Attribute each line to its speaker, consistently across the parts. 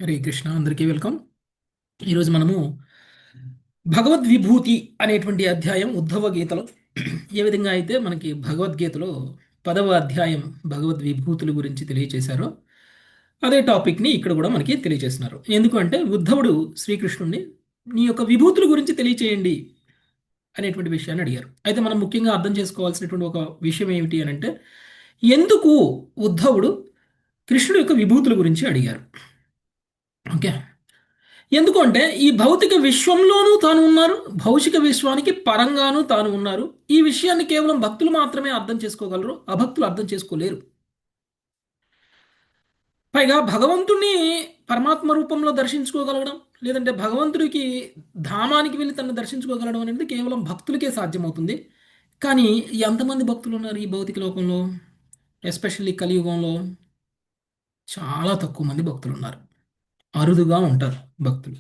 Speaker 1: హరే కృష్ణ, అందరికీ వెల్కమ్. ఈరోజు మనము భగవద్విభూతి అనేటువంటి అధ్యాయం ఉద్ధవ గీతలో ఏ విధంగా అయితే మనకి భగవద్గీతలో 10వ అధ్యాయం భగవద్విభూతుల గురించి తెలియచేశారో అదే టాపిక్ని ఇక్కడ కూడా మనకి తెలియజేస్తున్నారు. ఎందుకంటే ఉద్ధవుడు శ్రీకృష్ణుడిని నీ యొక్క విభూతుల గురించి తెలియచేయండి అనేటువంటి విషయాన్ని అడిగారు. అయితే మనం ముఖ్యంగా అర్థం చేసుకోవాల్సినటువంటి ఒక విషయం ఏమిటి అని అంటే, ఎందుకు ఉద్ధవుడు కృష్ణుడి యొక్క విభూతుల గురించి అడిగారు. ఓకే, ఎందుకు అంటే ఈ భౌతిక విశ్వంలోనూ తాను ఉన్నారు, భౌతిక విశ్వానికి పరంగానూ తాను ఉన్నారు. ఈ విషయాన్ని కేవలం భక్తులు మాత్రమే అర్థం చేసుకోగలరు, అభక్తులు అర్థం చేసుకోలేరు. పైగా భగవంతుణ్ణి పరమాత్మ రూపంలో దర్శించుకోగలగడం, లేదంటే భగవంతుడికి ధామానికి వెళ్ళి తనను దర్శించుకోగలడం అనేది కేవలం భక్తులకే సాధ్యమవుతుంది. కానీ ఎంతమంది భక్తులు ఉన్నారు ఈ భౌతిక లోకంలో? ఎస్పెషల్లీ కలియుగంలో చాలా తక్కువ మంది భక్తులు ఉన్నారు, అరుదుగా ఉంటారు భక్తులు.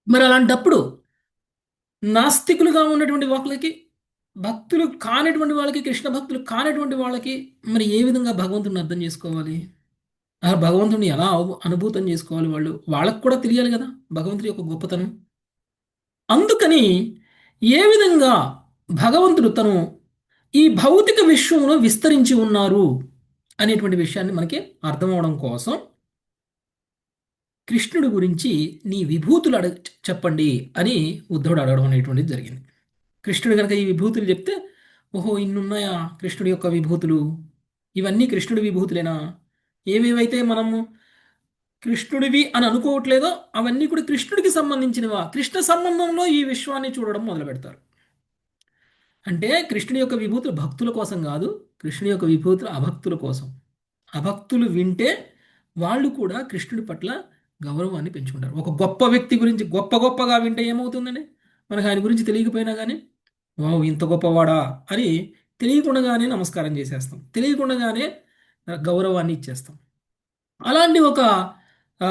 Speaker 1: మరి అలాంటప్పుడు నాస్తికులుగా ఉన్నటువంటి వాళ్ళకి, భక్తులు కానటువంటి వాళ్ళకి, కృష్ణ భక్తులు కానటువంటి వాళ్ళకి మరి ఏ విధంగా భగవంతుడిని అర్థం చేసుకోవాలి? ఆ భగవంతుడిని ఎలా అనుభూతం చేసుకోవాలి? వాళ్ళకు కూడా తెలియాలి కదా భగవంతుడి యొక్క గొప్పతనం. అందుకని ఏ విధంగా భగవంతుడు తను ఈ భౌతిక విశ్వంలో విస్తరించి ఉన్నారు అనేటువంటి విషయాన్ని మనకి అర్థం అవడం కోసం కృష్ణుడి గురించి నీ విభూతులు చెప్పండి అని ఉద్ధవుడు అడగడం అనేటువంటిది జరిగింది. కృష్ణుడు కనుక ఈ విభూతులు చెప్తే, ఓహో ఇన్నున్నాయా కృష్ణుడి యొక్క విభూతులు, ఇవన్నీ కృష్ణుడి విభూతులేనా, ఏవేవైతే మనము కృష్ణుడివి అని అనుకోవట్లేదో అవన్నీ కూడా కృష్ణుడికి సంబంధించినవా, కృష్ణ సంబంధంలో ఈ విశ్వాన్ని చూడడం మొదలు పెడతారు. అంటే కృష్ణుడి యొక్క విభూతులు భక్తుల కోసం కాదు, కృష్ణుడి యొక్క విభూతులు అభక్తుల కోసం. అభక్తులు వింటే వాళ్ళు కూడా కృష్ణుడి పట్ల గౌరవాన్ని పెంచుకుంటారు. ఒక గొప్ప వ్యక్తి గురించి గొప్పగా వింటే ఏమవుతుందండి? మనకు ఆయన గురించి తెలియకపోయినా కానీ, వావ్ ఇంత గొప్పవాడా అని తెలియకుండానే నమస్కారం చేసేస్తాం, తెలియకుండానే గౌరవాన్ని ఇచ్చేస్తాం. అలాంటి ఒక ఆ,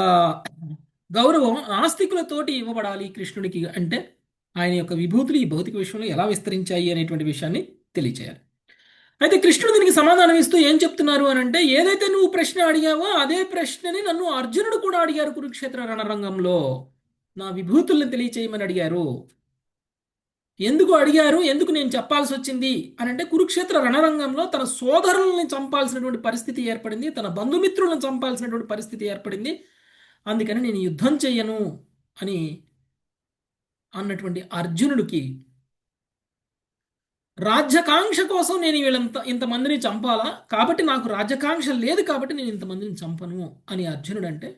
Speaker 1: గౌరవం ఆస్తికులతోటి ఇవ్వబడాలి కృష్ణుడికి అంటే, ఆయన యొక్క విభూతులు ఈ భౌతిక విశ్వంలో ఎలా విస్తరించాయి అనేటువంటి విషయాన్ని తెలియచేయాలి. అయితే కృష్ణుడు దీనికి సమాధానం ఇస్తూ ఏం చెప్తున్నారు అని అంటే, ఏదైతే నువ్వు ప్రశ్న అడిగావో అదే ప్రశ్నని నన్ను అర్జునుడు కూడా అడిగారు కురుక్షేత్ర రణరంగంలో. నా విభూతుల్ని తెలియచేయమని అడిగారు. ఎందుకు అడిగారు, ఎందుకు నేను చెప్పాల్సి వచ్చింది అని అంటే, కురుక్షేత్ర రణరంగంలో తన సోదరుల్ని చంపాల్సినటువంటి పరిస్థితి ఏర్పడింది, తన బంధుమిత్రులను చంపాల్సినటువంటి పరిస్థితి ఏర్పడింది. అందుకని నేను యుద్ధం చెయ్యను అని అన్నటువంటి అర్జునుడికి, రాజ్యకాంక్ష కోసం నేను ఇంతమందిని చంపాలా, కాబట్టి నాకు రాజ్యకాంక్ష లేదు కాబట్టి నేను ఇంతమందిని చంపను అని అర్జునుడు అంటే,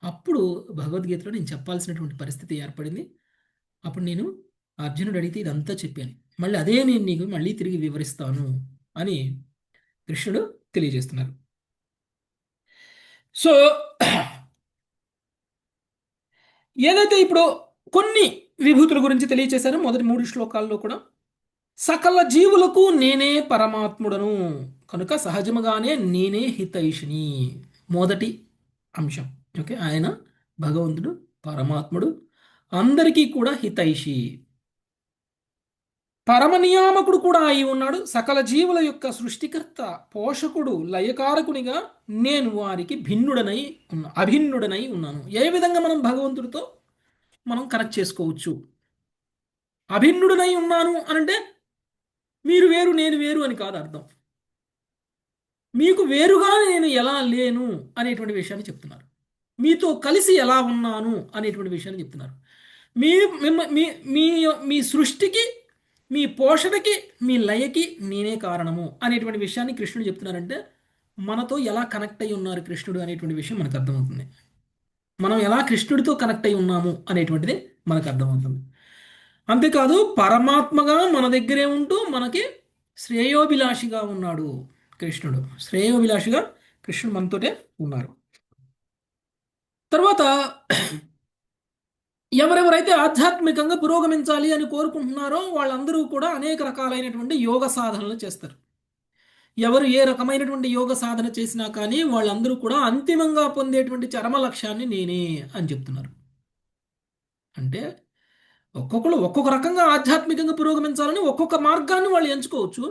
Speaker 1: అప్పుడు భగవద్గీతలో నేను చెప్పాల్సినటువంటి పరిస్థితి ఏర్పడింది. అప్పుడు నేను అర్జునుడు అడిగితే ఇదంతా చెప్పాను, మళ్ళీ అదే నేను నీకు మళ్ళీ తిరిగి వివరిస్తాను అని కృష్ణుడు తెలియజేస్తున్నారు. సో ఏదైతే ఇప్పుడు కొన్ని విభూతుల గురించి తెలియచేశారో మొదటి 3 శ్లోకాల్లో కూడా, సకల జీవులకు నేనే పరమాత్ముడను కనుక సహజముగానే నేనే హితైషిని, మొదటి అంశం. ఓకే, ఆయన భగవంతుడు పరమాత్ముడు, అందరికీ కూడా హితైషి, పరమనియామకుడు కూడా అయి ఉన్నాడు. సకల జీవుల యొక్క సృష్టికర్త, పోషకుడు, లయకారకునిగా నేను వారికి అభిన్నుడనై ఉన్నాను. ఏ విధంగా మనం భగవంతుడితో మనం కనెక్ట్ చేసుకోవచ్చు? అభిన్నుడనై ఉన్నాను అనంటే మీరు వేరు నేను వేరు అని కాదు అర్థం. మీకు వేరుగా నేను ఎలా లేను అనేటువంటి విషయాన్ని చెప్తున్నారు. మీతో కలిసి ఎలా ఉన్నాను అనేటువంటి విషయాన్ని చెప్తున్నారు. మీ మీ మీ మీ సృష్టికి, మీ పోషణకి, మీ లయకి నేనే కారణము అనేటువంటి విషయాన్ని కృష్ణుడు చెప్తున్నారంటే, మనతో ఎలా కనెక్ట్ అయి ఉన్నారు కృష్ణుడు అనేటువంటి విషయం మనకు అర్థమవుతుంది. మనం ఎలా కృష్ణుడితో కనెక్ట్ అయి ఉన్నాము అనేటువంటిది మనకు అర్థమవుతుంది. అంతేకాదు పరమాత్మగా మన దగ్గరే ఉంటూ మనకి శ్రేయోభిలాషిగా ఉన్నాడు కృష్ణుడు. శ్రేయోభిలాషిగా కృష్ణుడు మనతోటే ఉన్నారు. తర్వాత ఎవరెవరైతే ఆధ్యాత్మికంగా పురోగమించాలి అని కోరుకుంటున్నారో వాళ్ళందరూ కూడా అనేక రకాలైనటువంటి యోగ సాధనలు చేస్తారు. ఎవరు ఏ రకమైనటువంటి యోగ సాధన చేసినా కానీ వాళ్ళందరూ కూడా అంతిమంగా పొందేటువంటి చరమ లక్ష్యాన్ని నేనే అని చెప్తున్నారు. అంటే ఒక్కొక్కరు ఒక్కొక్క రకంగా ఆధ్యాత్మికంగా పురోగమించాలని ఒక్కొక్క మార్గాన్ని వాళ్ళు ఎంచుకోవచ్చు.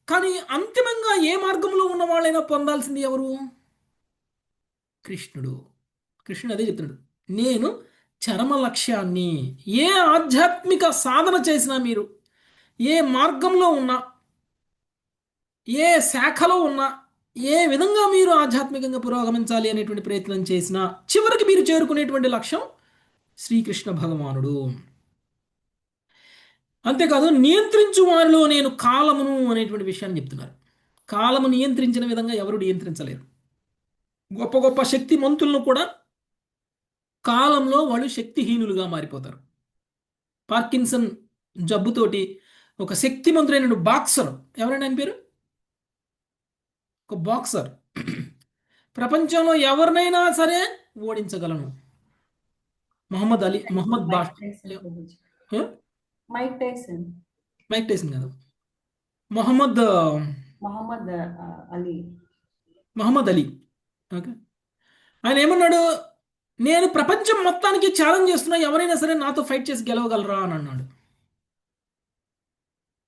Speaker 1: కానీ అంతిమంగా ఏ మార్గంలో ఉన్న వాళ్ళైనా పొందాల్సింది ఎవరు? కృష్ణుడు. కృష్ణుడు అదే చెప్తున్నాడు. నేను చరమ లక్ష్యాన్ని, ఏ ఆధ్యాత్మిక సాధన చేసినా మీరు, ఏ మార్గంలో ఉన్నా, ఏ శాఖలో ఉన్నా, ఏ విధంగా మీరు ఆధ్యాత్మికంగా పురోగమించాలి అనేటువంటి ప్రయత్నం చేసినా చివరికి మీరు చేరుకునేటువంటి లక్ష్యం శ్రీకృష్ణ భగవానుడు. అంతేకాదు నియంత్రించు వారిలో నేను కాలమును అనేటువంటి విషయాన్ని చెప్తున్నారు. కాలము నియంత్రించిన విధంగా ఎవరు నియంత్రించలేరు. గొప్ప గొప్ప శక్తిమంతులను కూడా కాలంలో వాళ్ళు శక్తిహీనులుగా మారిపోతారు. పార్కిన్సన్ జబ్బుతోటి ఒక శక్తిమంతుడైన బాక్సర్, ఎవరైనా ఆయన పేరు, ఒక బాక్సర్, ప్రపంచంలో ఎవరినైనా సరే ఓడించగలను. మొహమ్మద్ అలీ, మొహమ్మద్
Speaker 2: మైక్
Speaker 1: బాష్,
Speaker 2: టైసన్ గురించి.
Speaker 1: ఏ?
Speaker 2: Mike Tyson.
Speaker 1: మైక్ టైసన్ కాదు, Muhammad
Speaker 2: Muhammad Ali.
Speaker 1: Muhammad Ali. Okay, ఆయన ఏమన్నాడు, నేను ప్రపంచం మొత్తానికి ఛాలెంజ్ చేస్తున్నా, ఎవరైనా సరే నాతో ఫైట్ చేసి గెలవగలరా అని అన్నాడు.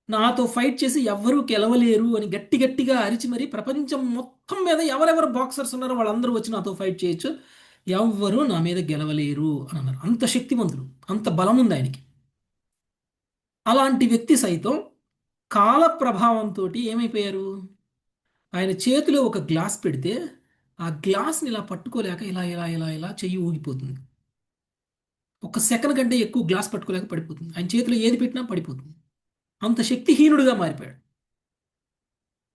Speaker 1: నాతో ఫైట్ చేసి ఎవ్వరూ గెలవలేరు అని గట్టి గట్టిగా అరిచి మరి ప్రపంచం మొత్తం మీద ఎవరెవరు బాక్సర్స్ ఉన్నారో వాళ్ళందరూ వచ్చి నాతో ఫైట్ చేయొచ్చు, ఎవ్వరూ నా మీద గెలవలేరు అని అన్నారు. అంత శక్తివంతుడు, అంత బలం ఉంది ఆయనకి. అలాంటి వ్యక్తి సైతం కాల ప్రభావంతో ఏమైపోయారు, ఆయన చేతిలో ఒక గ్లాస్ పెడితే ఆ గ్లాస్ని ఇలా పట్టుకోలేక ఇలా ఇలా ఇలా ఇలా చెయ్యి ఊగిపోతుంది. ఒక సెకండ్ కంటే ఎక్కువ గ్లాస్ పట్టుకోలేక పడిపోతుంది. ఆయన చేతిలో ఏది పెట్టినా పడిపోతుంది. అంత శక్తిహీనుడుగా మారిపోయాడు.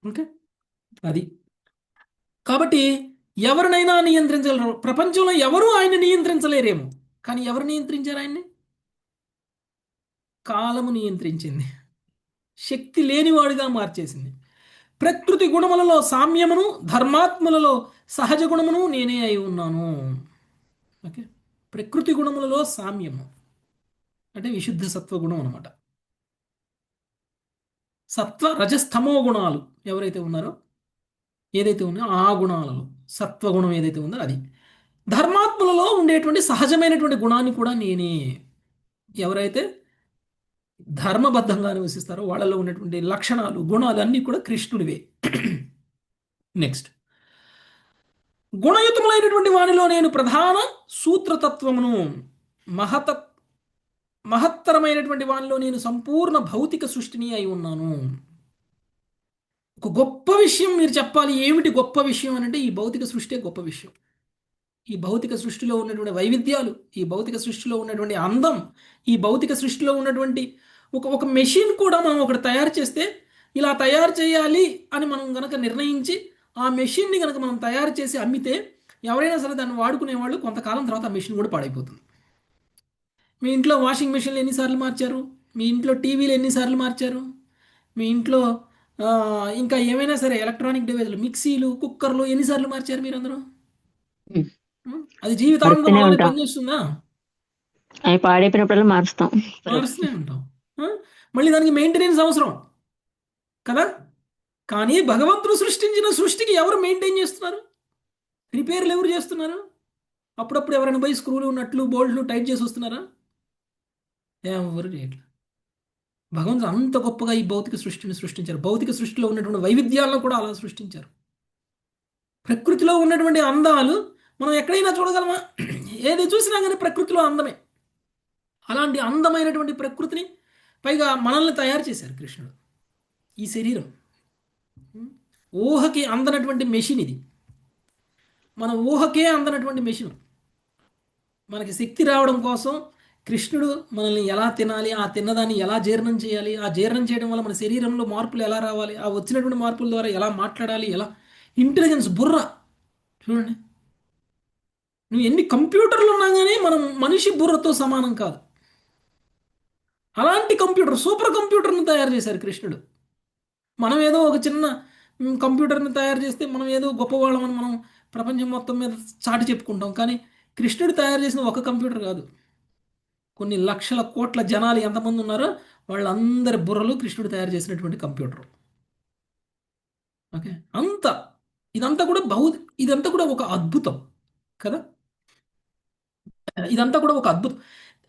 Speaker 1: ఓకే, అది. కాబట్టి ఎవరినైనా నియంత్రించగలరు. ప్రపంచంలో ఎవరూ ఆయన నియంత్రించలేరేమో, కానీ ఎవరు నియంత్రించారు ఆయన్ని? కాలము నియంత్రించింది, శక్తి లేనివాడుగా మార్చేసింది. ప్రకృతి గుణములలో సామ్యమును, ధర్మాత్ములలో సహజ గుణమును నేనే అయి ఉన్నాను. ఓకే, ప్రకృతి గుణములలో సామ్యము అంటే విశుద్ధ సత్వగుణం అనమాట. సత్వ రజస్తమో గుణాలు ఎవరైతే ఉన్నారో, ఏదైతే ఉన్నాయో ఆ గుణాలలో సత్వగుణం ఏదైతే ఉందో అది. ధర్మాత్ములలో ఉండేటువంటి సహజమైనటువంటి గుణాన్ని కూడా నేనే. ఎవరైతే ధర్మబద్ధంగా నివసిస్తారో వాళ్ళలో ఉన్నటువంటి లక్షణాలు, గుణాలు అన్నీ కూడా కృష్ణుడివే. నెక్స్ట్, గుణయుతములైనటువంటి వానిలో నేను ప్రధాన సూత్రతత్వమును, మహత మహత్తరమైనటువంటి వానిలో నేను సంపూర్ణ భౌతిక సృష్టిని అయి ఉన్నాను. ఒక గొప్ప విషయం మీరు చెప్పాలి, ఏమిటి గొప్ప విషయం అని అంటే ఈ భౌతిక సృష్టి గొప్ప విషయం. ఈ భౌతిక సృష్టిలో ఉన్నటువంటి వైవిధ్యాలు, ఈ భౌతిక సృష్టిలో ఉన్నటువంటి అందం, ఈ భౌతిక సృష్టిలో ఉన్నటువంటి ఒక ఒక మెషిన్ కూడా మనం ఒకటి తయారు చేస్తే ఇలా తయారు చేయాలి అని మనం గనక నిర్ణయించి ఆ మెషిన్ని గనక మనం తయారు చేసి అమ్మితే ఎవరైనా సరే దాన్ని వాడుకునే వాళ్ళు కొంతకాలం తర్వాత ఆ మెషిన్ కూడా పాడైపోతుంది. మీ ఇంట్లో వాషింగ్ మెషిన్లు ఎన్నిసార్లు మార్చారు? మీ ఇంట్లో టీవీలు ఎన్నిసార్లు మార్చారు? మీ ఇంట్లో ఇంకా ఏమైనా సరే ఎలక్ట్రానిక్ డివైజులు, మిక్సీలు, కుక్కర్లు ఎన్నిసార్లు మార్చారు మీరు అందరూ? అది జీవితాంతం
Speaker 3: మారుస్తూనే
Speaker 1: అలానే
Speaker 3: ఉంటాం.
Speaker 1: పనిచేస్తుందా?
Speaker 3: అవి పాడైపోయినప్పుడల్లా మారుస్తాం.
Speaker 1: మారుస్తూనే ఉంటాం. మళ్ళీ దానికి మెయింటెనెన్స్ అవసరం కదా. కానీ భగవంతుడు సృష్టించిన సృష్టికి ఎవరు మెయింటైన్ చేస్తున్నారు? రిపేర్లు ఎవరు చేస్తున్నారు? అప్పుడప్పుడు ఎవరైనా పోయి స్క్రూలు, నట్లు, బోల్ట్లు టైట్ చేసి వస్తున్నారా? ఎవరు చేయట్లేదు. భగవంతుడు అంత గొప్పగా ఈ భౌతిక సృష్టిని సృష్టించారు. భౌతిక సృష్టిలో ఉన్నటువంటి వైవిధ్యాలను కూడా అలా సృష్టించారు. ప్రకృతిలో ఉన్నటువంటి అందాలు మనం ఎక్కడైనా చూడగలమా? ఏది చూసినా కానీ ప్రకృతిలో అందమే. అలాంటి అందమైనటువంటి ప్రకృతిని పైగా మనల్ని తయారు చేశారు కృష్ణుడు. ఈ శరీరం ఊహకి అందనటువంటి మెషిన్ ఇది. మన ఊహకే అందనటువంటి మెషిన్. మనకి శక్తి రావడం కోసం కృష్ణుడు మనల్ని ఎలా తినాలి, ఆ తిన్నదాన్ని ఎలా జీర్ణం చేయాలి, ఆ జీర్ణం చేయడం వల్ల మన శరీరంలో మార్పులు ఎలా రావాలి, ఆ వచ్చినటువంటి మార్పుల ద్వారా ఎలా మాట్లాడాలి, ఎలా ఇంటెలిజెన్స్, బుర్ర చూడండి. నువ్వు ఎన్ని కంప్యూటర్లు ఉన్నా కానీ మనం మనిషి బుర్రతో సమానం కాదు. అలాంటి కంప్యూటర్, సూపర్ కంప్యూటర్ని తయారు చేశారు కృష్ణుడు. మనం ఏదో ఒక చిన్న కంప్యూటర్ని తయారు చేస్తే మనం ఏదో గొప్పవాళ్ళమని మనం ప్రపంచం మొత్తం మీద చాటి చెప్పుకుంటాం. కానీ కృష్ణుడు తయారు చేసిన ఒక కంప్యూటర్ కాదు, కొన్ని లక్షల కోట్ల జనాలు ఎంతమంది ఉన్నారో వాళ్ళందరి బుర్రలు కృష్ణుడు తయారు చేసినటువంటి కంప్యూటర్. ఓకే, ఇదంతా కూడా ఇదంతా కూడా ఒక అద్భుతం కదా. ఇదంతా కూడా ఒక అద్భుతం.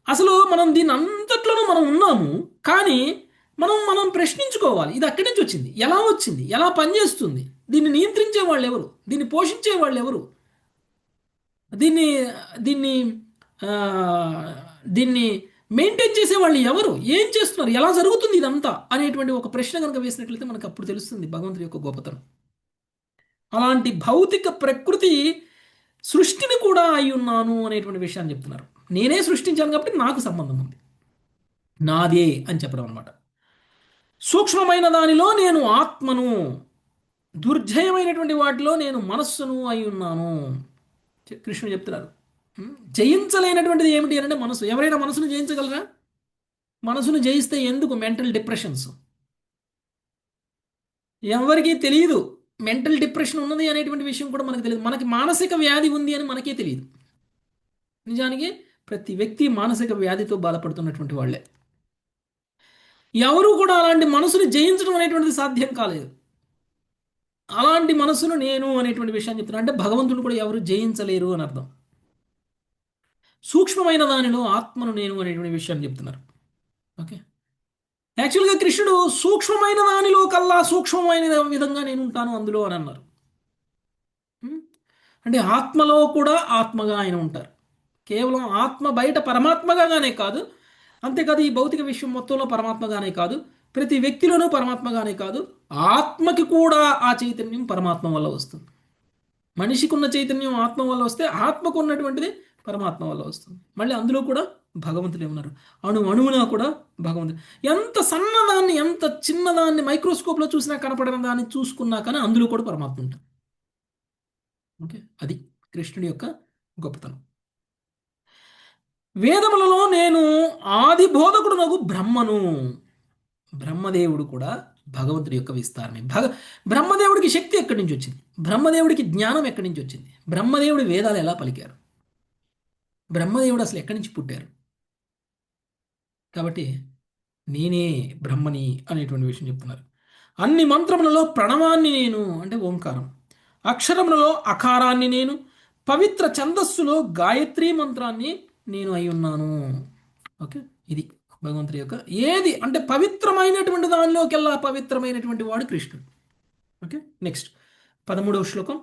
Speaker 1: అసలు మనం దీని అంతట్లోనూ మనం ఉన్నాము. కానీ మనం ప్రశ్నించుకోవాలి, ఇది ఎక్కడి నుంచి వచ్చింది, ఎలా వచ్చింది, ఎలా పనిచేస్తుంది, దీన్ని నియంత్రించే వాళ్ళు ఎవరు, దీన్ని పోషించే వాళ్ళు ఎవరు? దీన్ని దీన్ని ఆ, దీన్ని మెయింటైన్ చేసే వాళ్ళు ఎవరు, ఏం చేస్తున్నారు, ఎలా జరుగుతుంది ఇదంతా అనేటువంటి ఒక ప్రశ్న కనుక వేసినట్లయితే మనకు అప్పుడు తెలుస్తుంది భగవంతుడి యొక్క గొప్పతనం. అలాంటి భౌతిక ప్రకృతి సృష్టిని కూడా అయి ఉన్నాను అనేటువంటి విషయాన్ని చెప్తున్నారు. నేనే సృష్టించాను కాబట్టి నాకు సంబంధం ఉంది, నాదే అని చెప్పడం అనమాట. సూక్ష్మమైన దానిలో నేను ఆత్మను, దుర్జయమైనటువంటి వాటిలో నేను మనస్సును అయి ఉన్నాను. కృష్ణుడు చెప్తున్నారు. జయించలేనటువంటిది ఏమిటి అంటే మనసు. ఎవరైనా మనసును జయించగలరా? మనసును జయిస్తే ఎందుకు మెంటల్ డిప్రెషన్స్? ఎవరికీ తెలియదు మెంటల్ డిప్రెషన్ ఉన్నది అనేటువంటి విషయం కూడా మనకు తెలియదు. మనకి మానసిక వ్యాధి ఉంది అని మనకే తెలియదు. నిజానికి ప్రతి వ్యక్తి మానసిక వ్యాధితో బాధపడుతున్నటువంటి వాళ్ళే. ఎవరు కూడా అలాంటి మనసును జయించడం అనేటువంటిది సాధ్యం కాలేదు. అలాంటి మనసును నేను అనేటువంటి విషయాన్ని చెప్తున్నా అంటే భగవంతుడు కూడా ఎవరు జయించలేరు అని అర్థం. సూక్ష్మమైన దానిలో ఆత్మను నేను అనేటువంటి విషయాన్ని చెప్తున్నారు. ఓకే, యాక్చువల్గా కృష్ణుడు సూక్ష్మమైన దానిలో కల్లా సూక్ష్మమైన విధంగా నేను ఉంటాను అందులో అని అన్నారు. ఉం? అంటే ఆత్మలో కూడా ఆత్మగా ఆయన ఉంటారు. కేవలం ఆత్మ బయట పరమాత్మగానే కాదు, అంతేకాదు ఈ భౌతిక విశ్వం మొత్తంలో పరమాత్మగానే కాదు, ప్రతి వ్యక్తిలోనూ పరమాత్మగానే కాదు, ఆత్మకి కూడా ఆ చైతన్యం పరమాత్మ వల్ల వస్తుంది. మనిషికి ఉన్న చైతన్యం ఆత్మ వల్ల వస్తే ఆత్మకు ఉన్నటువంటిది పరమాత్మ వల్ల వస్తుంది. మళ్ళీ అందులో కూడా భగవంతుడే ఉన్నారు. అణువునా కూడా భగవంతుడు. ఎంత సన్నదాన్ని, ఎంత చిన్నదాన్ని మైక్రోస్కోప్లో చూసినా కనపడిన దాన్ని చూసుకున్నా కానీ అందులో కూడా పరమాత్మ ఉంటుంది. ఓకే, అది కృష్ణుడి యొక్క గొప్పతనం. వేదములలో నేను ఆది బోధకుడు బ్రహ్మను. బ్రహ్మదేవుడు కూడా భగవంతుడి యొక్క విస్తారమే. బ్రహ్మదేవుడికి శక్తి ఎక్కడి నుంచి వచ్చింది? బ్రహ్మదేవుడికి జ్ఞానం ఎక్కడి నుంచి వచ్చింది? బ్రహ్మదేవుడి వేదాలు ఎలా పలికారు? బ్రహ్మదేవుడు అసలు ఎక్కడి నుంచి పుట్టారు? కాబట్టి నేనే బ్రహ్మని అనేటువంటి విషయం చెప్తున్నారు. అన్ని మంత్రములలో ప్రణవాన్ని నేను అంటే ఓంకారం, అక్షరములలో అకారాన్ని నేను, పవిత్ర ఛందస్సులో గాయత్రీ మంత్రాన్ని నేను అయి ఉన్నాను. ఓకే, ఇది భగవంతుడి యొక్క ఏది అంటే పవిత్రమైనటువంటి దానిలోకెల్లా పవిత్రమైనటువంటి వాడు కృష్ణుడు. ఓకే, నెక్స్ట్ 13వ శ్లోకం.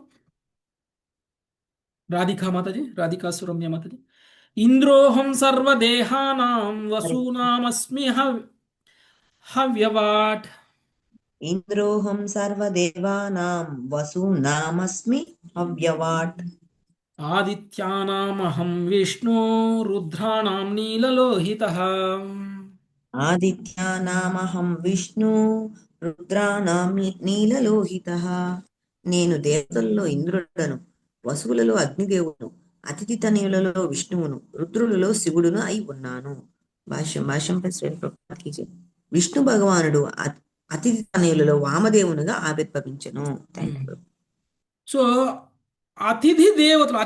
Speaker 1: రాధికా మాతాజీ, రాధికా సురమ్య మాతాజీ. ఇంద్రోహం సర్వదేహానాం వసూనామస్మి హవ్యవాట్.
Speaker 4: ఇంద్రోహం సర్వదేవానాం వసూనామస్మి అవ్యవాట్.
Speaker 1: ఆదిత్యానామహం విష్ణు రుద్రాణం నీలలోహితః.
Speaker 4: ఆదిత్యానామహం విష్ణు రుద్రాణాం నీలలోహితః. నేను దేవతలలో ఇంద్రుడను, వసువులలో అగ్నిదేవుడు, అతిథి తనయులలో విష్ణువును, రుద్రులలో శివుడును అయి ఉన్నాను. భాష్యంపై విష్ణు భగవానుడు అతిథి తనయులలో వామదేవునిగా ఆవిర్భవించెను.
Speaker 1: సో అతిథి దేవతలు,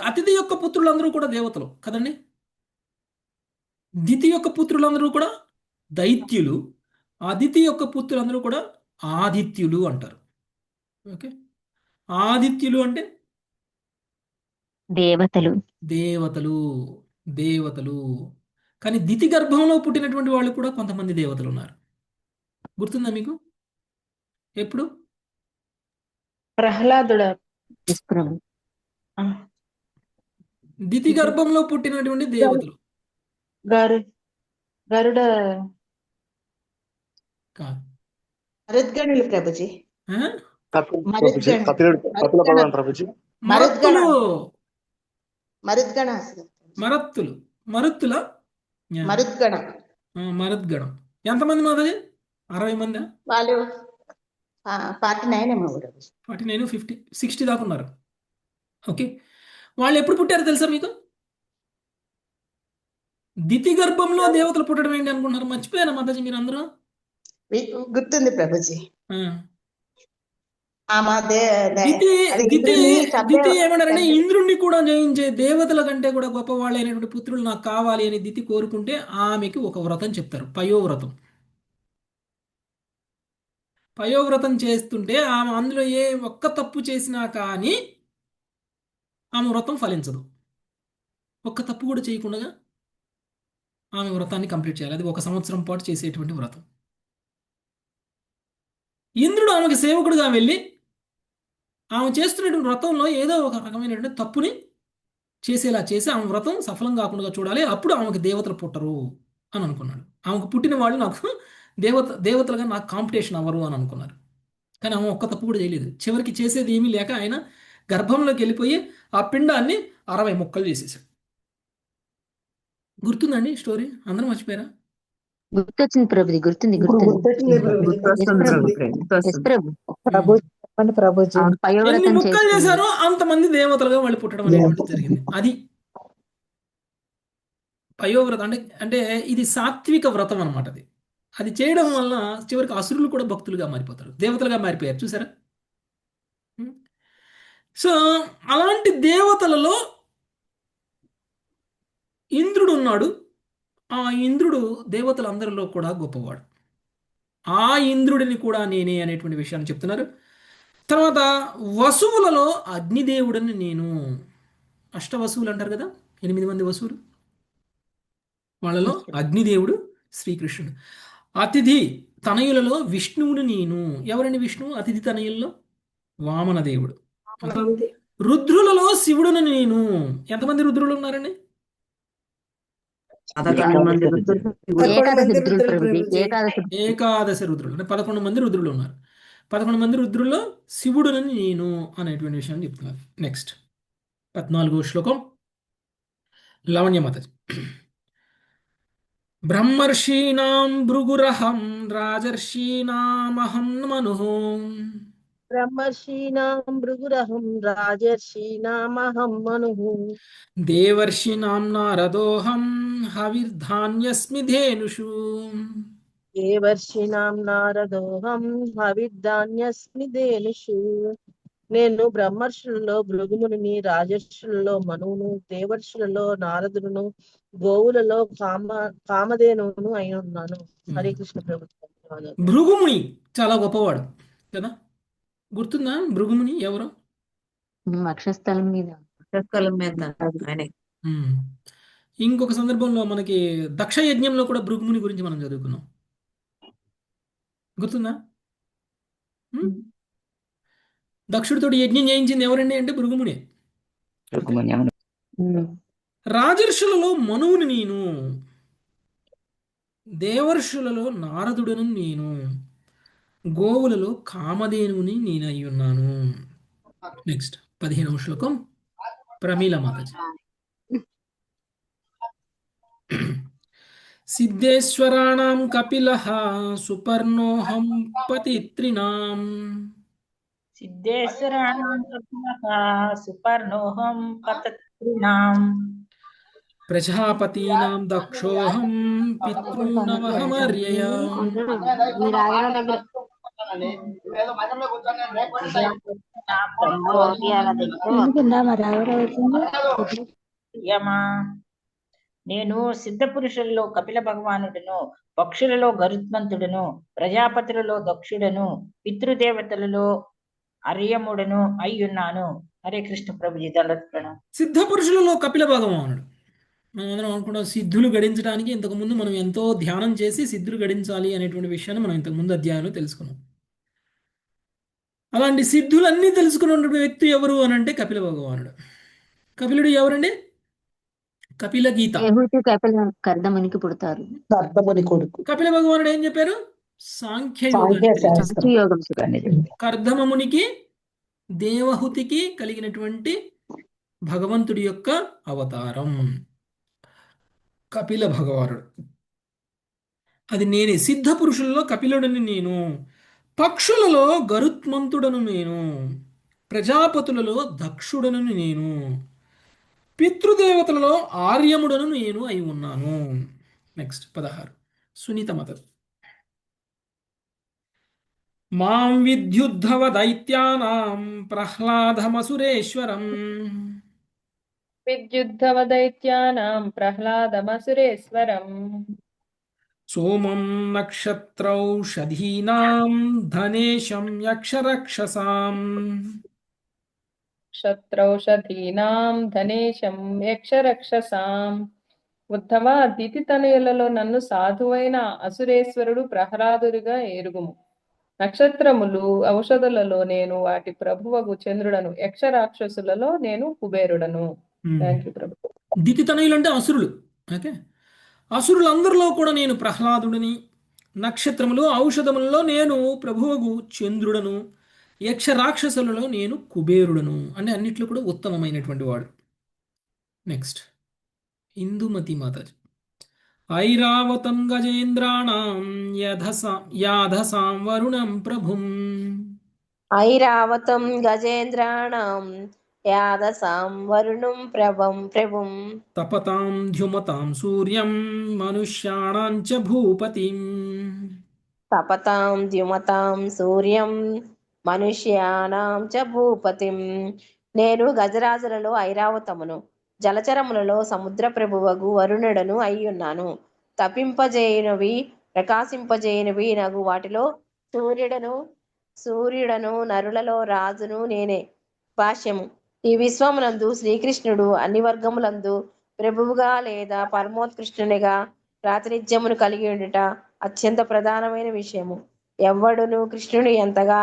Speaker 1: అతిథి యొక్క పుత్రులందరూ కూడా దేవతలు కదండి. దితి యొక్క పుత్రులందరూ కూడా దైత్యులు, అదితి యొక్క పుత్రులందరూ కూడా ఆదిత్యులు అంటారు. ఓకే, ఆదిత్యులు అంటే
Speaker 3: దేవతలు.
Speaker 1: దేవతలు, దేవతలు. కానీ దితి గర్భంలో పుట్టినటువంటి వాళ్ళు కూడా కొంతమంది దేవతలు ఉన్నారు. గుర్తుందా మీకు? ఎప్పుడు?
Speaker 5: ప్రహ్లాదుడు.
Speaker 1: దితి గర్భంలో పుట్టినటువంటి దేవతలు
Speaker 5: గరుడ
Speaker 1: కాదు.
Speaker 5: మరుద్గణులు ప్రభుజీ.
Speaker 1: ఆ?
Speaker 5: మరుద్గణ.
Speaker 1: మరత్తులు.
Speaker 5: మరుద్గణ.
Speaker 1: మరత్తుల
Speaker 5: మరుద్గణ.
Speaker 1: మరద్గణం. ఎంతమంది మాది? 60 మంది,
Speaker 5: వాళ్ళు 49 ఏమో ప్రభుజీ.
Speaker 1: 49, 50, 60 దాకా ఉన్నారు. ఓకే, వాళ్ళు ఎప్పుడు పుట్టారో తెలుసా మీకు? దితి గర్భంలో దేవతలు పుట్టడం ఏంటి అనుకుంటున్నారు? మర్చిపోయారా మాతాజీ మీరు అందరూ?
Speaker 5: గుర్తుంది ప్రభుజీ.
Speaker 1: దితి ఏమన్నారంటే ఇంద్రుణ్ణి కూడా జయించే దేవతల కంటే కూడా గొప్పవాళ్ళైనటువంటి పుత్రులు నాకు కావాలి అని దితి కోరుకుంటే ఆమెకి ఒక వ్రతం చెప్తారు, పయోవ్రతం. పయోవ్రతం చేస్తుంటే ఆమె అందులో ఏ ఒక్క తప్పు చేసినా కానీ ఆమె వ్రతం ఫలించదు. ఒక్క తప్పు కూడా చేయకుండా ఆమె వ్రతాన్ని కంప్లీట్ చేయాలి. అది 1 సంవత్సరం పాటు చేసేటువంటి వ్రతం. ఇంద్రుడు ఆమెకి సేవకుడుగా వెళ్ళి ఆమె చేస్తున్నటువంటి వ్రతంలో ఏదో ఒక రకమైనటువంటి తప్పుని చేసేలా చేసి ఆమె వ్రతం సఫలం కాకుండా చూడాలి, అప్పుడు ఆమెకు దేవతలు పుట్టరు అని అనుకున్నాడు. ఆమెకు పుట్టిన వాళ్ళు నాకు దేవతలుగా నాకు కాంపిటీషన్ అవ్వరు అని అనుకున్నారు. కానీ ఆమె ఒక్క తప్పు కూడా చేయలేదు. చివరికి చేసేది ఏమీ లేక ఆయన గర్భంలోకి వెళ్ళిపోయి ఆ పిండాన్ని 60 ముక్కలు చేసేసాడు. గుర్తుందండి స్టోరీ? అందరూ మర్చిపోయారా?
Speaker 3: గుర్తొచ్చింది ప్రభుజీ, గుర్తుంది
Speaker 5: ఇప్పుడు
Speaker 3: గుర్తుంది.
Speaker 5: గుర్తొచ్చింది ప్రభుజీ.
Speaker 4: గుర్తొస్తుంది
Speaker 3: ప్రభు.
Speaker 4: ప్రభు,
Speaker 3: ఎస్
Speaker 4: గుర్తొస్తుంది.
Speaker 3: ప్రభు.
Speaker 5: ప్రభుజీ చెప్పండి ప్రభుజీ.
Speaker 3: అవును,
Speaker 1: ఎన్ని
Speaker 3: పయోవ్రతం
Speaker 1: ముక్కలు
Speaker 3: చేసుకుంది.
Speaker 1: చేశారో అంతమంది దేవతలుగా వాళ్ళు పుట్టడం అనేటువంటిది జరిగింది. అది పయోవ్రతం అంటే అంటే ఇది సాత్విక వ్రతం అనమాట. అది అది చేయడం వల్ల చివరికి అసురులు కూడా భక్తులుగా మారిపోతారు, దేవతలుగా మారిపోయారు. చూసారా? సో అలాంటి దేవతలలో ఇంద్రుడు ఉన్నాడు. ఆ ఇంద్రుడు దేవతలందరిలో కూడా గొప్పవాడు. ఆ ఇంద్రుడిని కూడా నేనే అనేటువంటి విషయాన్ని చెప్తున్నారు. తర్వాత వసువులలో అగ్నిదేవుడని నేను. అష్టవసువులు అంటారు కదా, 8 మంది వసువులు. వాళ్ళలో అగ్నిదేవుడు శ్రీకృష్ణుడు. అతిథి తనయులలో విష్ణువుని నేను. ఎవరండి విష్ణువు? అతిథి తనయుల్లో వామనదేవుడు. రుద్రులలో శివుడును నేను. ఎంతమంది రుద్రులు ఉన్నారండి?
Speaker 4: 11 మంది రుద్రులు.
Speaker 3: ఏకాదశి రుద్రులు ప్రభుజీ, ఏకాదశి
Speaker 1: ఏకాదశ రుద్రులు అంటే 11 మంది రుద్రులు ఉన్నారు. 11 మంది రుద్రుల్లో శివుడునని నేను అనేటువంటి విషయాన్ని చెప్తున్నారు. నెక్స్ట్ 14వ శ్లోకం లవణ్యమత. బ్రహ్మర్షీణాం భృగురహం రాజర్షీణామహం మనుః
Speaker 6: బ్రహ్మర్షీణాం భృగురహం రాజర్షీణామహం మనుః
Speaker 1: దేవర్షిణాం నారదోహం హవిర్ధాన్యస్మి ధేనుషు.
Speaker 6: దేవర్షిణాం నారదోహం హవిర్ధాన్యస్మి ధేనుషు. నేను బ్రహ్మర్షులలో భృగుముని, రాజర్షులలో మనువును, దేవర్షులలో నారదుడును, గోవులలో కామధేనువును అయి ఉన్నాను. హరే కృష్ణ ప్రభు.
Speaker 1: భృగుముని చాలా గొప్పవాడు కదా. గుర్తుందా భృగుముని ఎవరు?
Speaker 3: వక్షస్థలం మీద
Speaker 4: వక్షస్థలం మీద ఆయన.
Speaker 1: ఇంకొక సందర్భంలో మనకి దక్ష యజ్ఞంలో కూడా భృగుముని గురించి మనం చదువుకున్నాం. గుర్తుందా? దక్షుడితోటి యజ్ఞం చేయించింది ఎవరండి అంటే భృగుముని. రాజర్షులలో మనువుని నేను, దేవర్షులలో నారదుడను నేను, గోవులలో కామధేనువుని నేను అయి ఉన్నాను. నెక్స్ట్ 15వ శ్లోకం ప్రమీల మాతాజీ. సిద్ధేశ్వరాణం కపిలః సుపర్ణోహం పతిత్రిణాం.
Speaker 7: సిద్ధేశ్వరాణం కపిలః సుపర్ణోహం పతిత్రిణాం.
Speaker 1: ప్రజాపతీనాం దక్షోహం పితృనవహమర్యయా.
Speaker 7: యమా. నేను సిద్ధ పురుషులలో కపిల భగవానుడును, పక్షులలో గరుత్మంతుడును, ప్రజాపతులలో దక్షుడను, పితృదేవతలలో అర్యముడను అయ్యున్నాను. హరే కృష్ణ ప్రభుజీ. దండోత్ప్రణం.
Speaker 1: సిద్ధ పురుషులలో కపిల భగవానుడు. మనం అందరం అనుకున్నాం సిద్ధులు గడించడానికి ఇంతకుముందు మనం ఎంతో ధ్యానం చేసి సిద్ధులు గడించాలి అనేటువంటి విషయాన్ని మనం ఇంతకుముందు అధ్యాయంలో తెలుసుకున్నాం. అలాంటి సిద్ధులన్నీ తెలుసుకున్నటువంటి వ్యక్తి ఎవరు అని అంటే కపిల భగవానుడు. కపిలుడు ఎవరండి? కపిల గీత.
Speaker 3: కర్దమునికి పుడతారు.
Speaker 5: కర్దముని కొడుకు.
Speaker 1: కపిల భగవానుడు ఏం చెప్పారు? సాంఖ్య
Speaker 3: యోగం.
Speaker 1: కర్దమమునికి దేవహుతికి కలిగినటువంటి భగవంతుడి యొక్క అవతారం కపిల భగవానుడు. అది నేనే. సిద్ధ పురుషులలో కపిలుడని నేను, పక్షులలో గరుత్మంతుడను నేను, ప్రజాపతులలో దక్షుడను నేను, పితృదేవతలలో ఆర్యముడను నేను అయి ఉన్నాను. నెక్స్ట్ 16 సునీత మత. మాం విద్యుద్ధవ దైత్యానాం ప్రహ్లాదమసురేశ్వరం.
Speaker 8: విద్యుద్ధవ దైత్యానాం ప్రహ్లాదమసురేశ్వరం.
Speaker 1: సోమం నక్షత్రౌషధీనాం ధనేశం యక్షరక్షసాం.
Speaker 8: క్షత్రౌషధీనాం ధనేశం యక్షరక్షసాం. ఉద్ధవ, దితి తనయులలో నన్ను సాధువైన అసురేశ్వరుడు ప్రహ్లాదుడిగా ఎరుగుము. నక్షత్రములు ఔషధులలో నేను వాటి ప్రభువగు చంద్రుడను, యక్షరాక్షసులలో నేను కుబేరుడను. థ్యాంక్ యూ ప్రభు.
Speaker 1: దితితనయులు అంటే అసురులు. ఓకే, అసురులందరిలో కూడా నేను ప్రహ్లాదుడిని, నక్షత్రములు ఔషధములలో నేను ప్రభువుగు చంద్రుడను, యక్ష రాక్షసులలో నేను కుబేరుడను, అంటే అన్నిట్లో కూడా ఉత్తమమైనటువంటి వాడు. నెక్స్ట్ ఇందుమతి మాతాజీ. ఐరావతం గజేంద్రాణం యాధసాం వరుణం ప్రభుం
Speaker 9: ఐరావతం గజేంద్రాణం యాదసాం వరుణం ప్రభుం
Speaker 1: తపతాం ద్యుమతాం సూర్యం మనుష్యాణాం చ భూపతిం.
Speaker 9: తపతాం ద్యుమతాం సూర్యం మనుష్యానాం చ భూపతిం. నేను గజరాజులలో ఐరావతమును, జలచరములలో సముద్ర ప్రభువగు వరుణుడను అయ్యున్నాను. తపింపజేయునవి ప్రకాశింపజేయునవి నగు వాటిలో సూర్యుడను నరులలో రాజును నేనే. భాష్యము. ఈ విశ్వమునందు శ్రీకృష్ణుడు అన్ని వర్గములందు ప్రభువుగా లేదా పరమోత్కృష్ణునిగా ప్రాతినిధ్యమును కలిగి ఉండుట అత్యంత ప్రధానమైన విషయము. ఎవ్వడును కృష్ణుడు ఎంతగా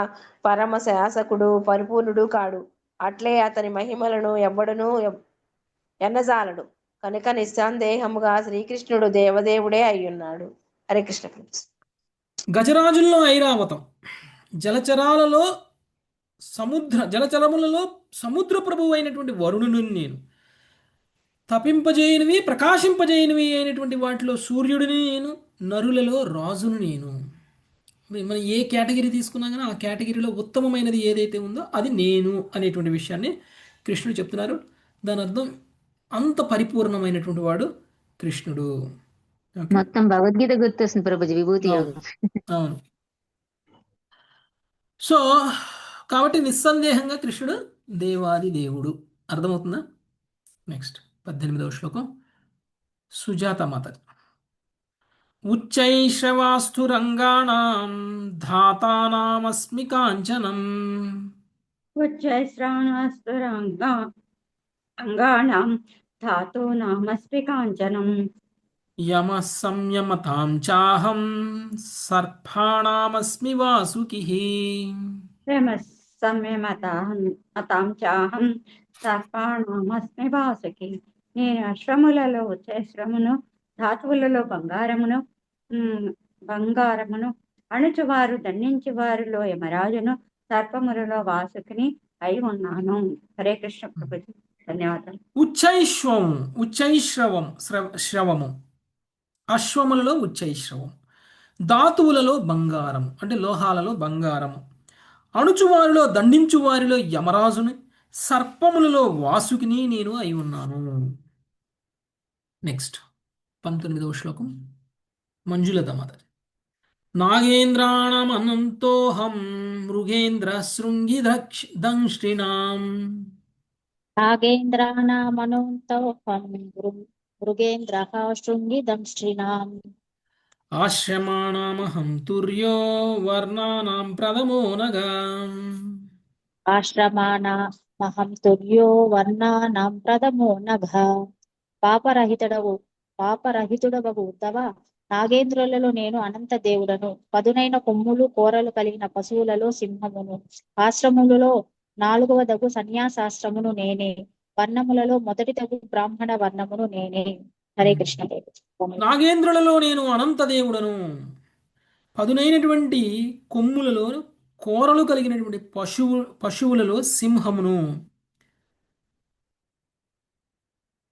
Speaker 9: పరమ శాసకుడు పరిపూర్ణుడు కాడు, అట్లే అతని మహిమలను ఎవ్వడును ఎన్నజాలడు. కనుక నిస్సందేహముగా శ్రీకృష్ణుడు దేవదేవుడే అయ్యున్నాడు. హరే కృష్ణ.
Speaker 1: గజరాజుల్లో ఐరావతం, జలచరములలో సముద్ర ప్రభువు అయినటువంటి వరుణుని నేను, తపింపజేయనివి ప్రకాశింపజేయనివి అయినటువంటి వాటిలో సూర్యుడిని నేను, నరులలో రాజును నేను. మనం ఏ కేటగిరీ తీసుకున్నా కానీ ఆ కేటగిరీలో ఉత్తమమైనది ఏదైతే ఉందో అది నేను అనేటువంటి విషయాన్ని కృష్ణుడు చెప్తున్నారు. దాని అర్థం అంత పరిపూర్ణమైనటువంటి వాడు కృష్ణుడు. ఓకే,
Speaker 3: మొత్తం భగవద్గీత గుర్తొస్తుంది ప్రభుజీ, విభూతి
Speaker 1: అవును
Speaker 3: యోగం.
Speaker 1: అవును. సో కాబట్టి నిస్సందేహంగా కృష్ణుడు దేవాది దేవుడు. అర్థమవుతుందా? నెక్స్ట్ 18వ శ్లోకం సుజాత మాత. ఉచ్చైశ్రవాస్తు రంగాణం ధాతానామస్మి కాంచనం
Speaker 2: అంగాణం ధాతూనామస్మి కాంచనం
Speaker 1: యమ సంయమతాం చాహం సర్పాణామస్మి వాసుకిః.
Speaker 2: సంయమతాం చాహం సర్పాణామస్మి వాసుకి. నేను అశ్వములలో ఉచ్చైశ్రమును, ధాతువులలో బంగారమును, అణుచువారు దండించి వారిలో యమరాజును, సర్పములలో వాసుకిని అయి ఉన్నాను. హరే కృష్ణ ప్రభుజీ, ధన్యవాదాలు.
Speaker 1: శ్రవము, అశ్వములలో ఉచ్చైశ్రవం, ధాతువులలో బంగారం అంటే లోహాలలో బంగారము, అణుచువారిలో దండించువారిలో యమరాజుని, సర్పములలో వాసుకిని నేను అయి ఉన్నాను. నెక్స్ట్ 19వ శ్లోకం మంజులత మాత. నాగేంద్రాణం అనంతోహం మృగేంద్ర శృంగి దంష్ట్రిణాం.
Speaker 10: నాగేంద్రాణమనంతోహం మృగేంద్రః శృంగి దంష్ట్రిణాం.
Speaker 1: ఆశ్రమాణమహం తుర్యో వర్ణానాం ప్రథమో నగా.
Speaker 10: ఆశ్రమాణమహం తుర్యో వర్ణానాం ప్రథమో నఘ. పాపరహితుడవగు ఉద్ధవ, నాగేంద్రులలో నేను అనంత దేవుడను. పదునైన కొమ్ములు కోరలు కలిగిన పశువులలో సింహమును, ఆశ్రములలో 4వ దగు సన్యాసాశ్రమును నేనే. వర్ణములలో మొదటి దగు బ్రాహ్మణ వర్ణమును నేనే. హరే కృష్ణ.
Speaker 1: నాగేంద్రులలో నేను అనంత దేవుడను. పదునైనటువంటి కొమ్ములలో కోరలు కలిగినటువంటి పశువులలో సింహమును,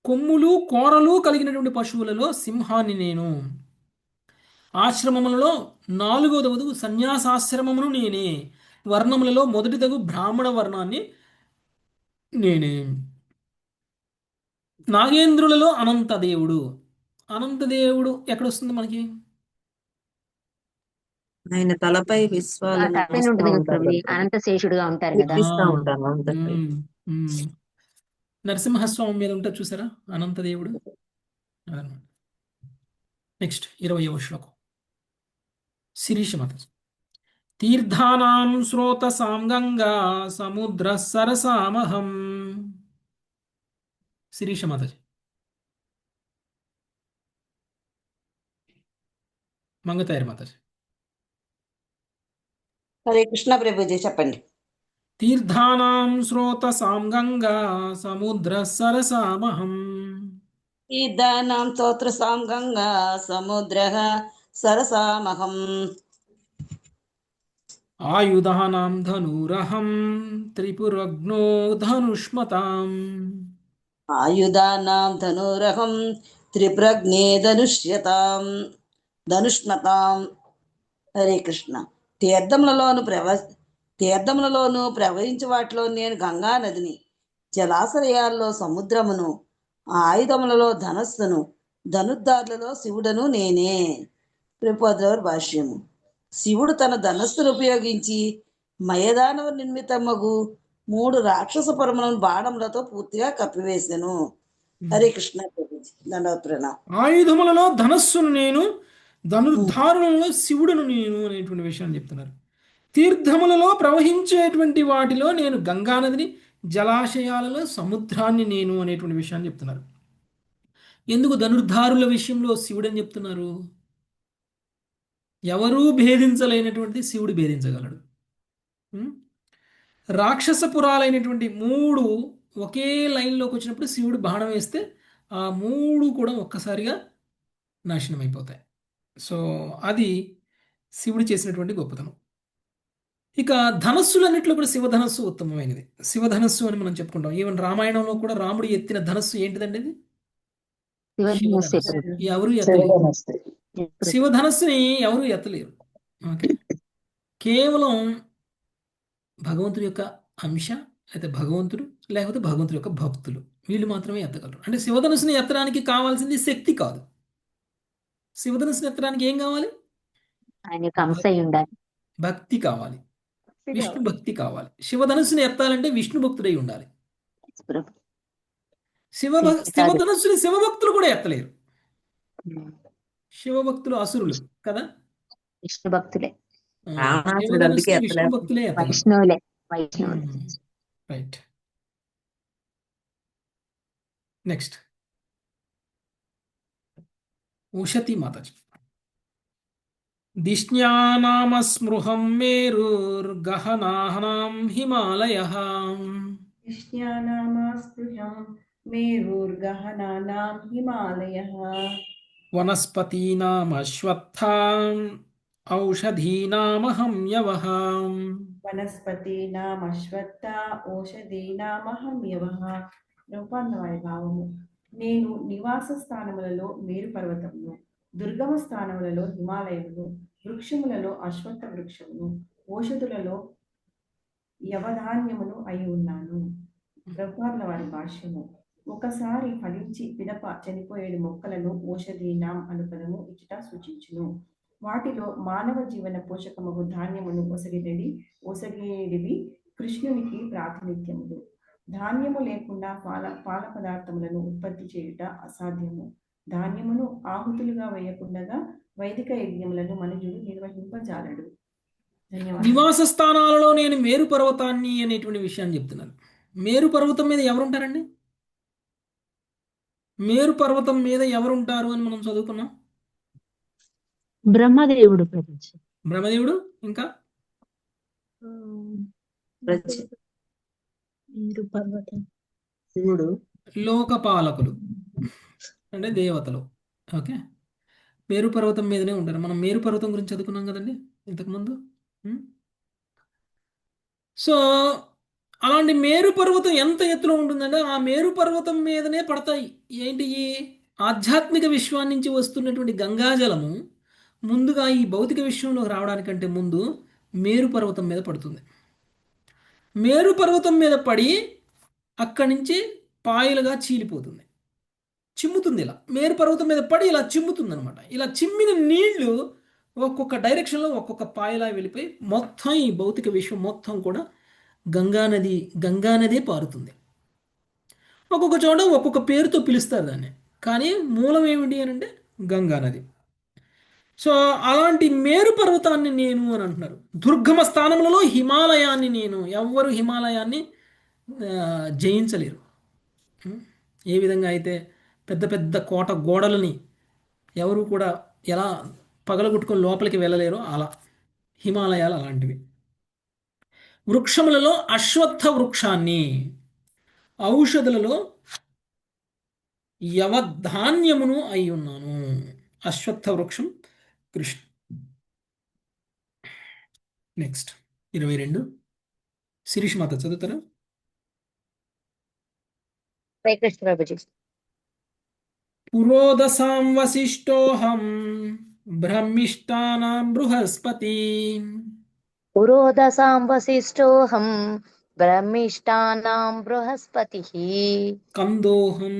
Speaker 1: కొమ్ములు కోరలు కలిగినటువంటి పశువులలో సింహాన్ని నేను. ఆశ్రమములలో 4వ దగు సన్యాసాశ్రమమును నేనే. వర్ణములలో మొదటి దగు బ్రాహ్మణ వర్ణాన్ని నేనే. నాగేంద్రులలో అనంత దేవుడు. అనంత దేవుడు ఎక్కడొస్తుంది మనకి?
Speaker 4: ఆయన తలపై విశ్వాలను
Speaker 3: తప్పని ఉంటుంది కదా ప్రభుజీ, అనంత శేషుడుగా ఉంటారు కదా.
Speaker 4: వినిపిస్తా ఉంటాను అంతపై.
Speaker 1: నరసింహస్వామి మీద ఉంటుంది చూసారా అనంత దేవుడు. అదనమాట. నెక్స్ట్ 20వ శ్లోకం శిరీష మాత. తీర్థానాం స్రోతసాం గంగా సముద్ర సరసామహం. శిరీష మాతాజీ. మంగతాయర్ మాతాజీ.
Speaker 11: హరే కృష్ణ ప్రభుజీ, చెప్పండి.
Speaker 1: తీర్థానాం స్రోతసాం గంగా సముద్ర సరసామహం.
Speaker 11: తీర్థానాం స్తోత్రసాం గంగా సముద్రః సరసామహం.
Speaker 1: ఆయుధానాం ధనురహం త్రిపురగ్నో ధనుష్మతాం.
Speaker 11: ఆయుధానాం ధనురహం త్రిప్రజ్ఞే ధనుష్మతాం. హరే కృష్ణ. తీర్థములలోను ప్రవహించే వాటిలో నేను గంగా నదిని, జలాశయాల్లో సముద్రమును, ఆయుధములలో ధనస్సును, ధనుర్ధారులలో శివుడను నేనే. ప్రభుపాదుల భాష్యము. శివుడు తన ధనస్సును ఉపయోగించి మయదానవ నిర్మితమగు 3 రాక్షస పరములను బాణములతో పూర్తిగా కప్పివేసెను. హరే కృష్ణ ప్రభుజీ. దండవత్ ప్రణామం.
Speaker 1: ఆయుధములలో ధనస్సును నేను, ధనుర్ధారులలో శివుడును నేను అనేటువంటి విషయాన్ని చెప్తున్నారు. తీర్థములలో ప్రవహించేటువంటి వాటిలో నేను గంగానదిని, జలాశయాలలో సముద్రాన్ని నేను అనేటువంటి విషయాన్ని చెప్తున్నారు. ఎందుకు ధనుర్ధారుల విషయంలో శివుడు అని చెప్తున్నారు? ఎవరూ భేదించలేనటువంటిది శివుడు భేదించగలడు. రాక్షసపురాలైనటువంటి 3 ఒకే లైన్లోకి వచ్చినప్పుడు శివుడు బాణం వేస్తే ఆ 3 కూడా ఒక్కసారిగా నాశనం అయిపోతాయి. సో అది శివుడు చేసినటువంటి గొప్పతనం. ఇక ధనస్సులన్నింటిలో కూడా శివధనస్సు ఉత్తమమైనది. శివధనస్సు అని మనం చెప్పుకుంటాం. ఈవెన్ రామాయణంలో కూడా రాముడు ఎత్తిన ధనస్సు ఏంటిదండి? అది శివధనస్సు. ఎవరు ఎత్తలేరు. శివధనస్సుని ఎవరు ఎత్తలేరు. ఓకే, కేవలం భగవంతుడి యొక్క అంశ, అయితే భగవంతుడు, లేకపోతే భగవంతుడి యొక్క భక్తులు, వీళ్ళు మాత్రమే ఎత్తగలరు. అంటే శివధనుసుని ఎత్తడానికి కావాల్సింది శక్తి కాదు. శివధనుసుని ఎత్తడానికి ఏం కావాలి?
Speaker 3: ఆయన యొక్క అంశ అయి ఉండాలి.
Speaker 1: భక్తి కావాలి, విష్ణు భక్తి కావాలి. శివధనుసుని ఎత్తాలంటే విష్ణు భక్తుడై ఉండాలి. శివధనుసుని శివభక్తులు కూడా ఎత్తలేరు. శివభక్తులు అసురులు కదా,
Speaker 3: విష్ణు భక్తులే,
Speaker 1: శివధనుసుని విష్ణు భక్తులే ఎత్తగలరు.
Speaker 3: వైష్ణవులే.
Speaker 1: రైట్. నెక్స్ట్ ఉషతి మాతాజీ. దిష్ణ్యానామస్మృహం మేరుర్గహనాహనాం హిమాలయః.
Speaker 12: దిష్ణ్యానామస్పృహం మేరుర్గహనానాం హిమాలయః.
Speaker 1: వనస్పతీనామశ్వత్థాం ఔషధీనామహం యవః.
Speaker 12: వనస్పతీనామశ్వత్థ ఓషధీనామహం యవః. రూపాన్నవారి భావము. నేను నివాస స్థానములలో మేరు పర్వతమును, దుర్గమ స్థానములలో హిమాలయమును, వృక్షములలో అశ్వత్థ వృక్షమును, ఓషధులలో యవధాన్యమును అయి ఉన్నాను. రూపార్ల వారి భాష్యము. ఒకసారి ఫలించి పిదప చనిపోయేడు మొక్కలను ఓషధీనాం అను పదము ఇచ్చట సూచించును. వాటిలో మానవ జీవన పోషకముగు ధాన్యమును ఒసగేడివి కృష్ణునికి ప్రాతినిధ్యములు. ధాన్యము లేకుండా పాల పదార్థములను ఉత్పత్తి చేయుట అసాధ్యము. ధాన్యమును ఆహుతులుగా వేయకుండా వైదిక యజ్ఞములను మనుజుడు నిర్వహింపజాలడు. ధన్యవాదాలు.
Speaker 1: నివాస స్థానాలలో నేను మేరు పర్వతాన్ని అనేటువంటి విషయాన్ని చెప్తున్నాను. మేరు పర్వతం మీద ఎవరుంటారండి? మేరు పర్వతం మీద ఎవరుంటారు అని మనం చదువుకున్నాం.
Speaker 10: బ్రహ్మదేవుడు.
Speaker 1: బ్రహ్మదేవుడు, ఇంకా
Speaker 4: శివుడు,
Speaker 1: లోకపాలకులు అంటే దేవతలు. ఓకే, మేరు పర్వతం మీదనే ఉంటారు. మనం మేరు పర్వతం గురించి చదువుకున్నాం కదండి ఇంతకుముందు. సో అలాంటి మేరు పర్వతం ఎంత ఎత్తులో ఉంటుందంటే ఆ మేరు పర్వతం మీదనే పడతాయి ఏంటి, ఈ ఆధ్యాత్మిక విశ్వం నుంచి వస్తున్నటువంటి గంగాజలము ముందుగా ఈ భౌతిక విశ్వంలో రావడానికంటే ముందు మేరు పర్వతం మీద పడుతుంది. మేరు పర్వతం మీద పడి అక్కడి నుంచి పాయలుగా చీలిపోతుంది, చిమ్ముతుంది. ఇలా మేరు పర్వతం మీద పడి ఇలా చిమ్ముతుంది అనమాట. ఇలా చిమ్మిన నీళ్లు ఒక్కొక్క డైరెక్షన్లో ఒక్కొక్క పాయలా వెళ్ళిపోయి మొత్తం ఈ భౌతిక విశ్వం మొత్తం కూడా గంగానదే పారుతుంది. ఒక్కొక్క చోట ఒక్కొక్క పేరుతో పిలుస్తారు దాన్ని, కానీ మూలం ఏమిటి అని అంటే గంగానది. సో అలాంటి మేరు పర్వతాన్ని నేను అని అంటున్నారు. దుర్గమ స్థానములలో హిమాలయాన్ని నేను. ఎవ్వరు హిమాలయాన్ని జయించలేరు. ఏ విధంగా అయితే పెద్ద పెద్ద కోట గోడలని ఎవరు కూడా ఎలా పగలగొట్టుకొని లోపలికి వెళ్ళలేరో అలా హిమాలయాలు అలాంటివి. వృక్షములలో అశ్వత్థ వృక్షాన్ని, ఔషధులలో యవధాన్యమును అయి ఉన్నాను. అశ్వత్థ వృక్షం కృష్ణ. నెక్స్ట్ 22 శిరీష్ మాత చదువుతారా?
Speaker 3: హరే కృష్ణ ప్రభుజీ.
Speaker 1: పురోదసాం వసిష్ఠోహం బ్రహ్మిష్టానాం బృహస్పతి.
Speaker 3: పురోదసాం వసిష్ఠోహం బ్రహ్మిష్టానాం బృహస్పతిః.
Speaker 1: కందోహం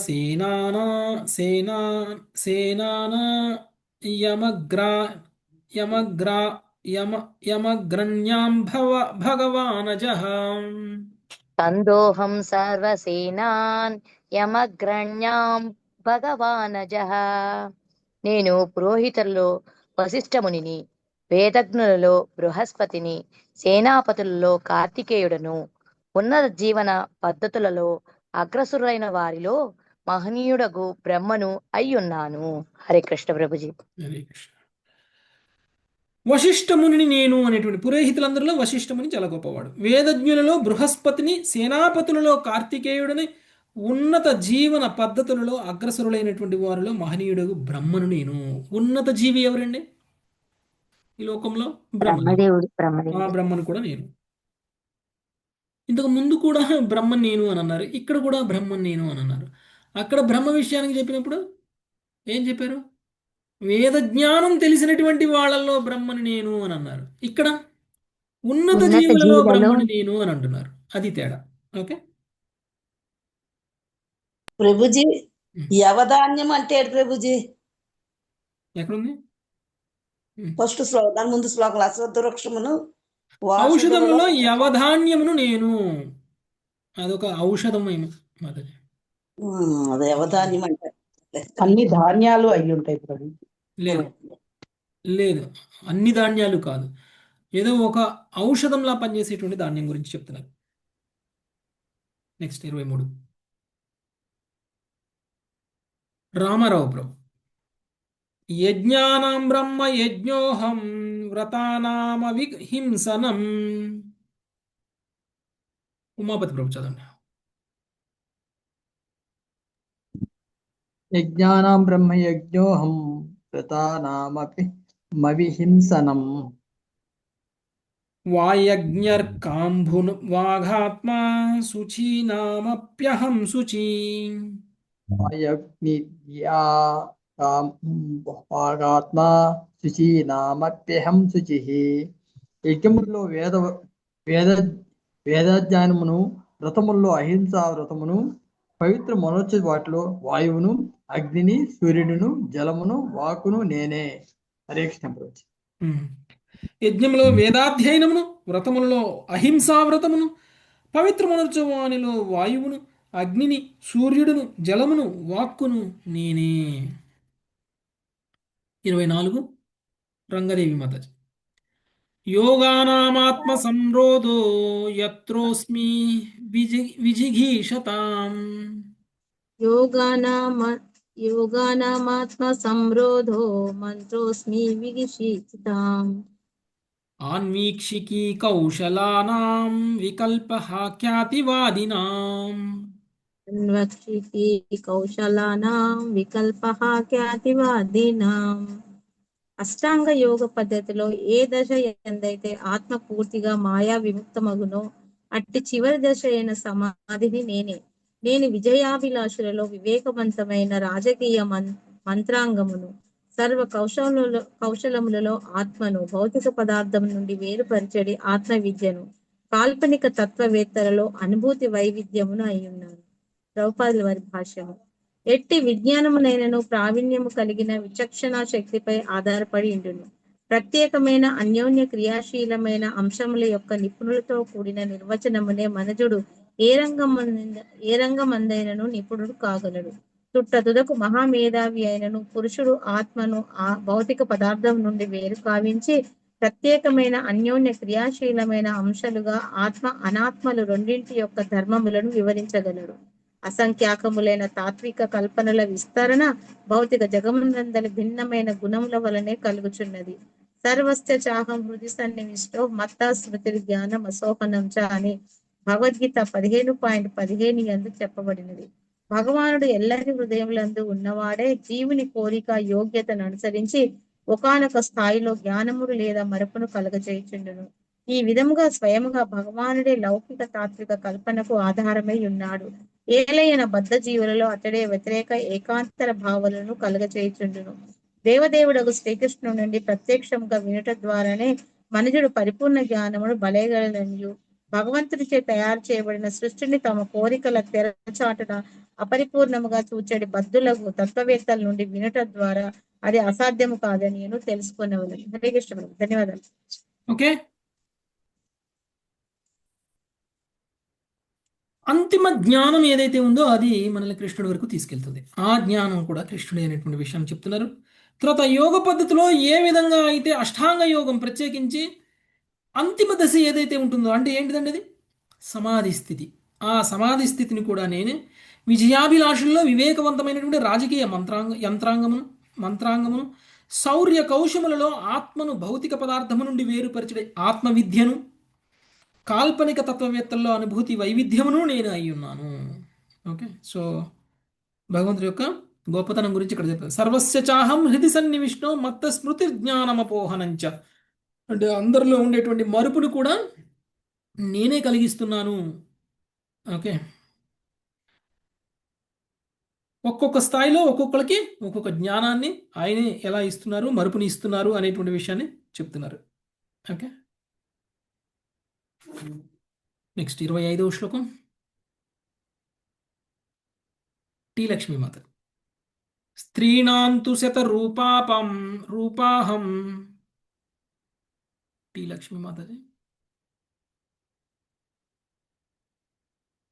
Speaker 1: సేనానా యమగ్రన్యాం భగవానజః.
Speaker 3: కందోహం సర్వసేనాన్ యమగ్రణ్యాం భగవానజః. నేను పురోహితులలో వశిష్ఠమునిని, వేదజ్ఞులలో బృహస్పతిని, సేనాపతులలో కార్తికేయుడను, ఉన్నత జీవన పద్ధతులలో అగ్రసురైన వారిలో మహనీయుడగు బ్రహ్మను అయ్యున్నాను. హరే కృష్ణ ప్రభుజీ.
Speaker 1: హరే కృష్ణ. వశిష్ఠముని నేను అనేటువంటి పురోహితులందరిలో వశిష్ఠముని చాలా గొప్పవాడు. వేదజ్ఞులలో బృహస్పతిని, సేనాపతులలో కార్తికేయుడిని, ఉన్నత జీవన పద్ధతులలో అగ్రసరులైనటువంటి వారిలో మహనీయుడు బ్రహ్మను నేను. ఉన్నత జీవి ఎవరండి ఈ లోకంలో?
Speaker 3: బ్రహ్మదేవుడు.
Speaker 1: బ్రహ్మను కూడా నేను. ఇంతకు ముందు కూడా బ్రహ్మన్ నేను అని అన్నారు, ఇక్కడ కూడా బ్రహ్మన్ నేను అని అన్నారు. అక్కడ బ్రహ్మ విషయానికి చెప్పినప్పుడు ఏం చెప్పారు? వేద జ్ఞానం తెలిసినటువంటి వాళ్ళల్లో బ్రహ్మని నేను అని అన్నారు. ఇక్కడ ఉన్నత జీవులలో బ్రహ్మని నేను అని అంటున్నారు. అది తేడా. ఓకే
Speaker 11: ప్రభుజీ, యవధాన్యం అంటే ప్రభుజీ
Speaker 1: ఎక్కడుంది?
Speaker 11: ఫస్ట్ శ్లోకం, దాని ముందు శ్లోకం అశ్వత్థ వృక్షమును
Speaker 1: ఔషధములలో యవధాన్యమును నేను. అదొక ఔషధం మాతాజీ.
Speaker 11: అదే యవధాన్యం అంటే
Speaker 5: అన్ని ధాన్యాలు అయి ఉంటాయి ప్రభు.
Speaker 1: లేదు లేదు, అన్ని ధాన్యాలు కాదు, ఏదో ఒక ఔషధంలా పనిచేసేటువంటి ధాన్యం గురించి చెప్తున్నారు. నెక్స్ట్ 23 రామారావు ప్రభు. యజ్ఞానాం బ్రహ్మ యజ్ఞోహం వ్రతానామ విహింసనం. ఉమాపతి ప్రభు చదవండి.
Speaker 13: యజ్ఞానాం బ్రహ్మయజ్ఞోహం వ్రతానామపి మవిహింసనం.
Speaker 1: వాయజ్ఞర్కాంభున్ వాఘాత్మా శుచీనామప్యహం శుచీ.
Speaker 13: వాగాత్మా శుచీనామప్యహం శుచిః. యజ్ఞముల్లో వేదాధ్యయనమును, వ్రతముల్లో అహింసా వ్రతమును, పవిత్ర మనోచ్చ వాటిలో వాయువును, అగ్నిని, సూర్యుడును, జలమును, వాకును నేనే. హరే కృష్ణ ప్రభు.
Speaker 1: యజ్ఞంలో వేదాధ్యయనమును, వ్రతములలో అహింసా వ్రతమును, పవిత్ర మనోత్సవానిలో వాయువును, అగ్నిని, సూర్యుడును, జలమును, వాక్కును నేనే. 24 రంగదేవి మాతాజీ. యోగానామాత్మ సంరోధో యత్రోస్మి విజిఘీషతాం.
Speaker 10: యోగానామాత్మ సంరోధో మంత్రోస్మి విజిఘీషతాం.
Speaker 1: ఆన్వీక్షికీ కౌశలానాం వికల్పః ఖ్యాతివాదినాం.
Speaker 10: అన్వక్షికి కౌశలానాం వికల్పః ఖ్యాతివాదినాం. అష్టాంగ యోగ పద్ధతిలో ఏ దశ ఎందైతే ఆత్మ పూర్తిగా మాయా విముక్తమగునో అట్టి చివరి దశ అయిన సమాధిని నేనే. నేను విజయాభిలాషులలో వివేకవంతమైన రాజకీయ మంత్రాంగమును, సర్వ కౌశలములలో ఆత్మను భౌతిక పదార్థం నుండి వేరుపరిచడి ఆత్మ విద్యను, కాల్పనిక తత్వవేత్తలలో అనుభూతి వైవిధ్యమును అయ్యున్నాను. ప్రభుపాదుల వారి భాష్యము. ఎట్టి విజ్ఞానమునైనను ప్రావీణ్యము కలిగిన విచక్షణ శక్తిపై ఆధారపడి ఉండును. ప్రత్యేకమైన అన్యోన్య క్రియాశీలమైన అంశముల యొక్క నిపుణులతో కూడిన నిర్వచనమునే మనజుడు ఏ రంగమందైనను నిపుణుడు కాగలడు. తుదకు మహామేధావి అయినను పురుషుడు ఆత్మను ఆ భౌతిక పదార్థం నుండి వేరు కావించి ప్రత్యేకమైన అన్యోన్య క్రియాశీలమైన అంశాలుగా ఆత్మ అనాత్మలు రెండింటి యొక్క ధర్మములను వివరించగలడు. అసంఖ్యాకములైన తాత్విక కల్పనల విస్తరణ భౌతిక జగమునందలి భిన్నమైన గుణముల వలనే కలుగుచున్నది.
Speaker 14: సర్వస్య చాహం హృది సన్నివిష్టో మత్త స్మృతి జ్ఞానం అసోహనం చ అని భగవద్గీత 15:15 యందు చెప్పబడినది. భగవానుడు ఎల్లరి హృదయములందు ఉన్నవాడే జీవుని కోరిక యోగ్యతను అనుసరించి ఒకానొక స్థాయిలో జ్ఞానమును లేదా మరపును కలగజేయుచుండును. ఈ విధముగా స్వయముగా భగవానుడే లౌకిక తాత్విక కల్పనకు ఆధారమై ఉన్నాడు. ఏలయన బద్ధ జీవులలో అతడే వ్యతిరేక ఏకాంతర భావనలను కలగచేయుచుండును. దేవదేవుడకు శ్రీకృష్ణుడి నుండి ప్రత్యక్షంగా వినుట ద్వారానే మనుజుడు పరిపూర్ణ జ్ఞానమును బలేగలననియు భగవంతుడిచే తయారు చేయబడిన సృష్టిని తమ కోరికల తెరచాటున అపరిపూర్ణముగా చూచడి బద్ధులకు తత్వవేత్తల నుండి వినుట ద్వారా అది అసాధ్యము కాదని నేను తెలుసుకున్నవని. హరే కృష్ణ. ధన్యవాదాలు.
Speaker 1: ఓకే, అంతిమ జ్ఞానం ఏదైతే ఉందో అది మనల్ని కృష్ణుడి వరకు తీసుకెళ్తుంది. ఆ జ్ఞానం కూడా కృష్ణుడి అనేటువంటి విషయం చెప్తున్నారు. తర్వాత యోగ పద్ధతిలో ఏ విధంగా అయితే అష్టాంగ యోగం ప్రత్యేకించి అంతిమ దశ ఏదైతే ఉంటుందో అంటే ఏంటిదండి అది సమాధి స్థితి. ఆ సమాధి స్థితిని కూడా నేనే విజయాభిలాషుల్లో వివేకవంతమైనటువంటి రాజకీయ మంత్రాంగమును శౌర్య కౌశములలో ఆత్మను భౌతిక పదార్థము నుండి వేరుపరిచే ఆత్మ విద్యను కాల్పనిక తత్వవేత్తల్లో అనుభూతి వైవిధ్యమును నేను అయి ఉన్నాను. ఓకే, సో భగవంతుడి యొక్క గొప్పతనం గురించి ఇక్కడ చెప్పారు. సర్వస్య చాహం హృది సన్నివిష్ణో మత్త స్మృతి జ్ఞానమపోహనంచ అంటే అందరిలో ఉండేటువంటి మరుపును కూడా నేనే కలిగిస్తున్నాను. ఓకే, ఒక్కొక్క స్థాయిలో ఒక్కొక్కరికి ఒక్కొక్క జ్ఞానాన్ని ఆయనే ఎలా ఇస్తున్నారు, మరుపుని ఇస్తున్నారు అనేటువంటి విషయాన్ని చెప్తున్నారు. ఓకే, నెక్స్ట్ 25వ శ్లోకం టీ లక్ష్మీ మాత. స్త్రీణాం తు రూపాహం. టీ లక్ష్మీ మాతాజీ.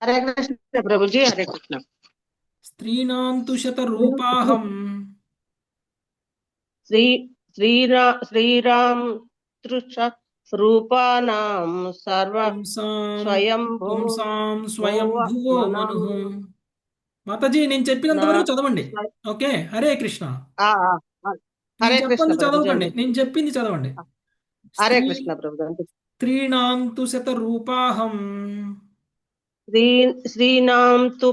Speaker 6: హరే కృష్ణ ప్రభుజీ. హరే కృష్ణ.
Speaker 1: స్త్రీణాం తు రూపాహం.
Speaker 6: శ్రీరామ్ రూపానాం సర్వ
Speaker 1: స్వయంభువో మనుః. మాతాజీ నేను చెప్పినంత వరకు చదవండి. ఓకే, హరే కృష్ణ.
Speaker 6: హరే కృష్ణ
Speaker 1: చదవకండి, నేను చెప్పింది చదవండి.
Speaker 6: హరే కృష్ణ ప్రభు.
Speaker 1: స్త్రీణాం తు రూపాహం.
Speaker 6: శ్రీనాం తు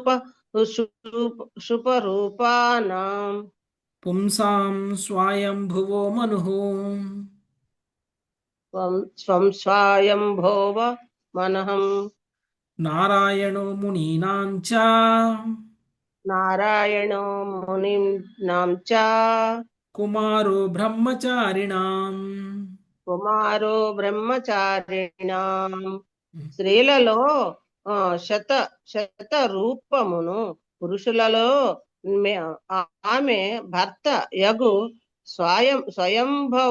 Speaker 6: శుభరూపానాం
Speaker 1: పుంసాం స్వయంభువో మనుః.
Speaker 6: స్వయంభోవ మనః. నారాయణో మునీనాం చ
Speaker 1: కుమారో బ్రహ్మచారిణాం.
Speaker 6: స్త్రీలలో శత రూపమును పురుషులలో ఆమె భర్త యగు స్వయంభు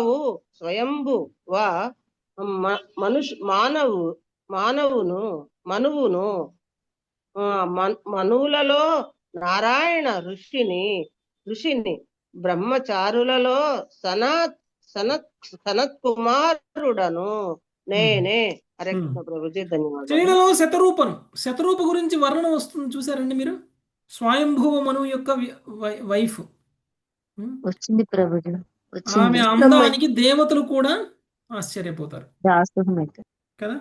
Speaker 6: మనువులలో నారాయణ ఋషిని బ్రహ్మచారులలో సనత్ కుమారుడను నేనే. హరే కృష్ణ ప్రభుజీ. ధన్యవాదాలు.
Speaker 1: స్త్రీలలో శతరూప గురించి వర్ణన వస్తుంది చూసారండి మీరు. స్వయంభువ మనువు యొక్క వైఫ్
Speaker 3: వచ్చింది ప్రభుజీ.
Speaker 1: ఆమె అందానికి దేవతలు కూడా ఆశ్చర్యపోతారు కదా.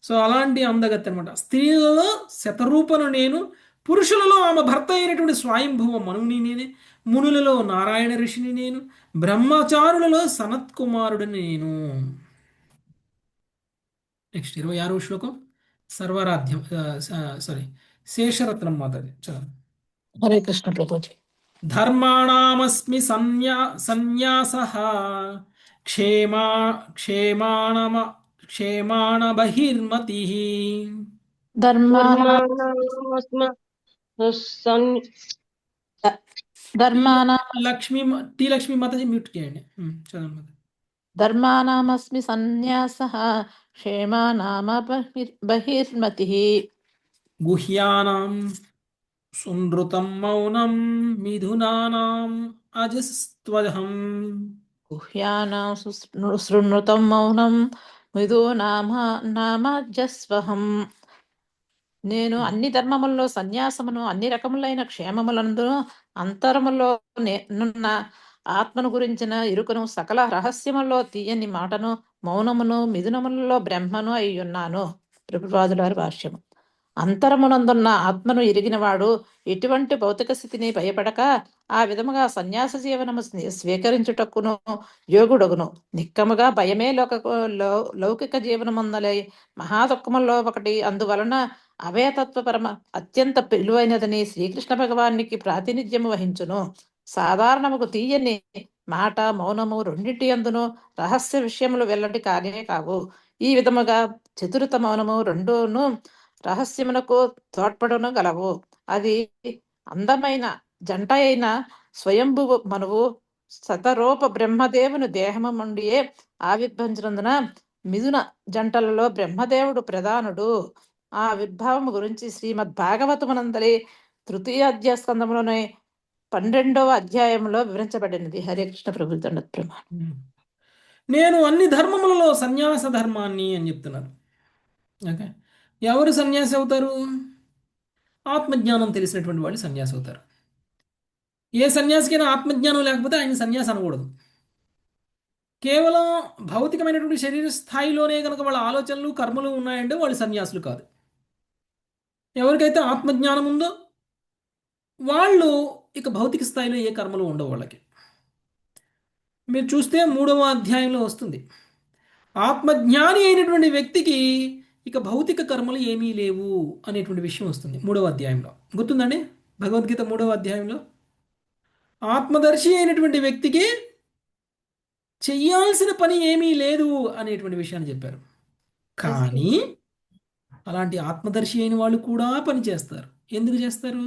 Speaker 1: సో అలాంటి అందగత్తె అనమాట. స్త్రీలలో శతరూపను నేను, పురుషులలో ఆమె భర్త అయినటువంటి స్వయంభువ మనువుని నేనే, మునులలో నారాయణ ఋషిని నేను, బ్రహ్మచారులలో సనత్ కుమారుడిని నేను. నెక్స్ట్ 26వ శ్లోకం సర్వారాధ్యం శేషరత్నం మాతాజీ చదవండి.
Speaker 5: హరే కృష్ణ ప్రభుజీ.
Speaker 1: ధర్మాణమస్మి సన్యాసః క్షేమాణ బహిర్మతిః. టీ లక్ష్మీ మాతాజీ మ్యూట్ చేయండి. చదవండి.
Speaker 15: ధర్మానామస్మి సన్యాసః క్షేమానామ బహిర్మతిః.
Speaker 1: గుహ్యానాం సునృతం మౌనం మిథునానాం అజస్త్వహం.
Speaker 15: గుహ్యానాం శృణృతం మౌనం మిథునామజస్వహం. నేను అన్ని ధర్మములలో సన్యాసమును, అన్ని రకములైన క్షేమములందు అంతరములో నున్న ఆత్మను గురించిన ఇరుకును సకల రహస్యములో తీయని మాటను మౌనమును మిథునములలో బ్రహ్మను అయ్యున్నాను. ప్రభుపాదుల వారి భాష్యము. అంతరమునందున్న ఆత్మను ఎరిగినవాడు ఎటువంటి భౌతిక స్థితిని భయపడక ఆ విధముగా సన్యాస జీవనము స్వీకరించుటకును యోగుడగును. నిక్కముగా భయమే లౌకిక జీవనముందలై మహాదుఃఖముల్లో ఒకటి. అందువలన అభయతత్వ పరమ అత్యంత విలువైనదని శ్రీకృష్ణ భగవానికి ప్రాతినిధ్యము వహించును. సాధారణముకు తీయని మాట మౌనము రెండింటి అందును రహస్య విషయములు వెల్లడి కానే కావు. ఈ విధముగా చతుర్థ మౌనము రెండును రహస్యమునకు తోడ్పడును గలవు. అది అందమైన జంట అయిన స్వయంభువు మనువు శతరూప బ్రహ్మదేవుని దేహము నుండియే ఆవిర్భవించినందున మిథున జంటలలో బ్రహ్మదేవుడు ప్రధానుడు. ఆ ఆవిర్భావము గురించి శ్రీమద్ భాగవతమునందలి తృతీయ స్కందములోని 12వ అధ్యాయంలో వివరించబడినది. హరే కృష్ణ ప్రభు దండత్ ప్రమాణం.
Speaker 1: నేను అన్ని ధర్మములలో సన్యాస ధర్మాన్ని అని చెప్తున్నారు. ఓకే, ఎవరు సన్యాసి అవుతారు? ఆత్మజ్ఞానం తెలిసినటువంటి వాళ్ళు సన్యాసి అవుతారు. ఏ సన్యాసికైనా ఆత్మజ్ఞానం లేకపోతే ఆయన సన్యాసి అనకూడదు. కేవలం భౌతికమైనటువంటి శరీర స్థాయిలోనే కనుక వాళ్ళ ఆలోచనలు కర్మలు ఉన్నాయంటే వాళ్ళు సన్యాసులు కాదు. ఎవరికైతే ఆత్మజ్ఞానం ఉందో వాళ్ళు ఇక భౌతిక స్థాయిలో ఏ కర్మలు ఉండవు వాళ్ళకి. మీరు చూస్తే 3వ అధ్యాయంలో వస్తుంది, ఆత్మజ్ఞాని అయినటువంటి వ్యక్తికి ఇక భౌతిక కర్మలు ఏమీ లేవు అనేటువంటి విషయం వస్తుంది 3వ అధ్యాయంలో. గుర్తుందండి? భగవద్గీత 3వ అధ్యాయంలో ఆత్మదర్శి అయినటువంటి వ్యక్తికి చెయ్యాల్సిన పని ఏమీ లేదు అనేటువంటి విషయాన్ని చెప్పారు. కానీ అలాంటి ఆత్మదర్శి అయిన వాళ్ళు కూడా పని చేస్తారు. ఎందుకు చేస్తారు?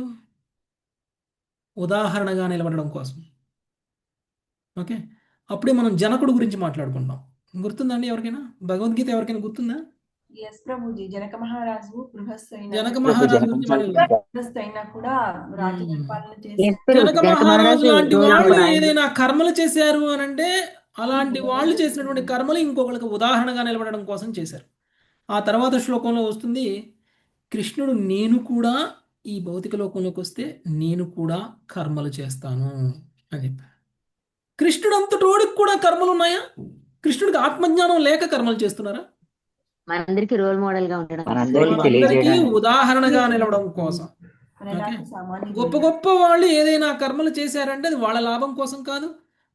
Speaker 1: ఉదాహరణగా నిలబడడం కోసం. ఓకే, అప్పుడే మనం జనకుడు గురించి మాట్లాడుకుంటాం. గుర్తుందండి ఎవరికైనా? భగవద్గీత ఎవరికైనా గుర్తుందా?
Speaker 12: ఎస్ ప్రభుజీ, జనక మహారాజు
Speaker 1: జనక మహారాజు గురించి
Speaker 12: అయినా కూడా రాజ్య పరిపాలన చేసి
Speaker 1: జనక మహారాజు లాంటి వాళ్ళు ఏదైనా కర్మలు చేశారు అని అంటే అలాంటి వాళ్ళు చేసినటువంటి కర్మలు ఇంకొకరికి ఉదాహరణగా నిలబడడం కోసం చేశారు. ఆ తర్వాత శ్లోకంలో వస్తుంది, కృష్ణుడు నేను కూడా ఈ భౌతిక లోకంలోకి వస్తే నేను కూడా కర్మలు చేస్తాను అని చెప్పారు. కృష్ణుడు అంతటోడికి కూడా కర్మలు ఉన్నాయా? కృష్ణుడికి ఆత్మజ్ఞానం లేక కర్మలు చేస్తున్నారా?
Speaker 3: మనందరికి రోల్ మోడల్ గా ఉండడం,
Speaker 1: అందరికీ ఉదాహరణగా నిలవడం కోసం. గొప్ప గొప్ప వాళ్ళు ఏదైనా కర్మలు చేశారంటే అది వాళ్ళ లాభం కోసం కాదు.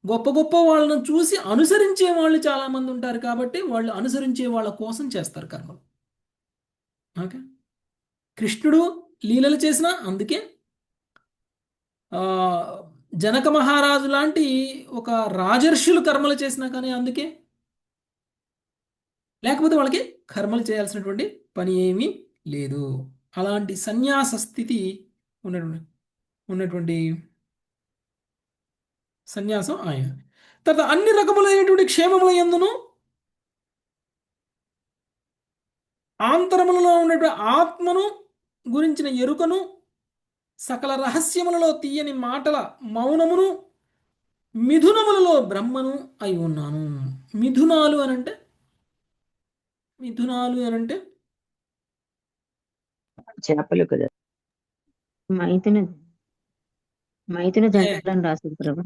Speaker 1: గొప్ప గొప్ప వాళ్ళను చూసి అనుసరించే వాళ్ళు చాలా మంది ఉంటారు కాబట్టి వాళ్ళు అనుసరించే వాళ్ళ కోసం చేస్తారు కర్మలు. ఓకే, కృష్ణుడు లీలలు చేసిన అందుకే జనక మహారాజు లాంటి ఒక రాజర్షులు కర్మలు చేసినా కానీ అందుకే, లేకపోతే వాళ్ళకి కర్మలు చేయాల్సినటువంటి పని ఏమీ లేదు. అలాంటి సన్యాస స్థితి ఉన్నటువంటి సన్యాసం ఆయన. తర్వాత అన్ని రకములైనటువంటి క్షేమముల యందును ఆంతరములలో ఉన్నటువంటి ఆత్మను గురించిన ఎరుకను సకల రహస్యములలో తీయని మాటల మౌనమును మిథునములలో బ్రహ్మను అయి ఉన్నాను. మిథునాలు అనంటే
Speaker 3: చేపలు కదా, మైథున జంటలను రాసింది ప్రభు.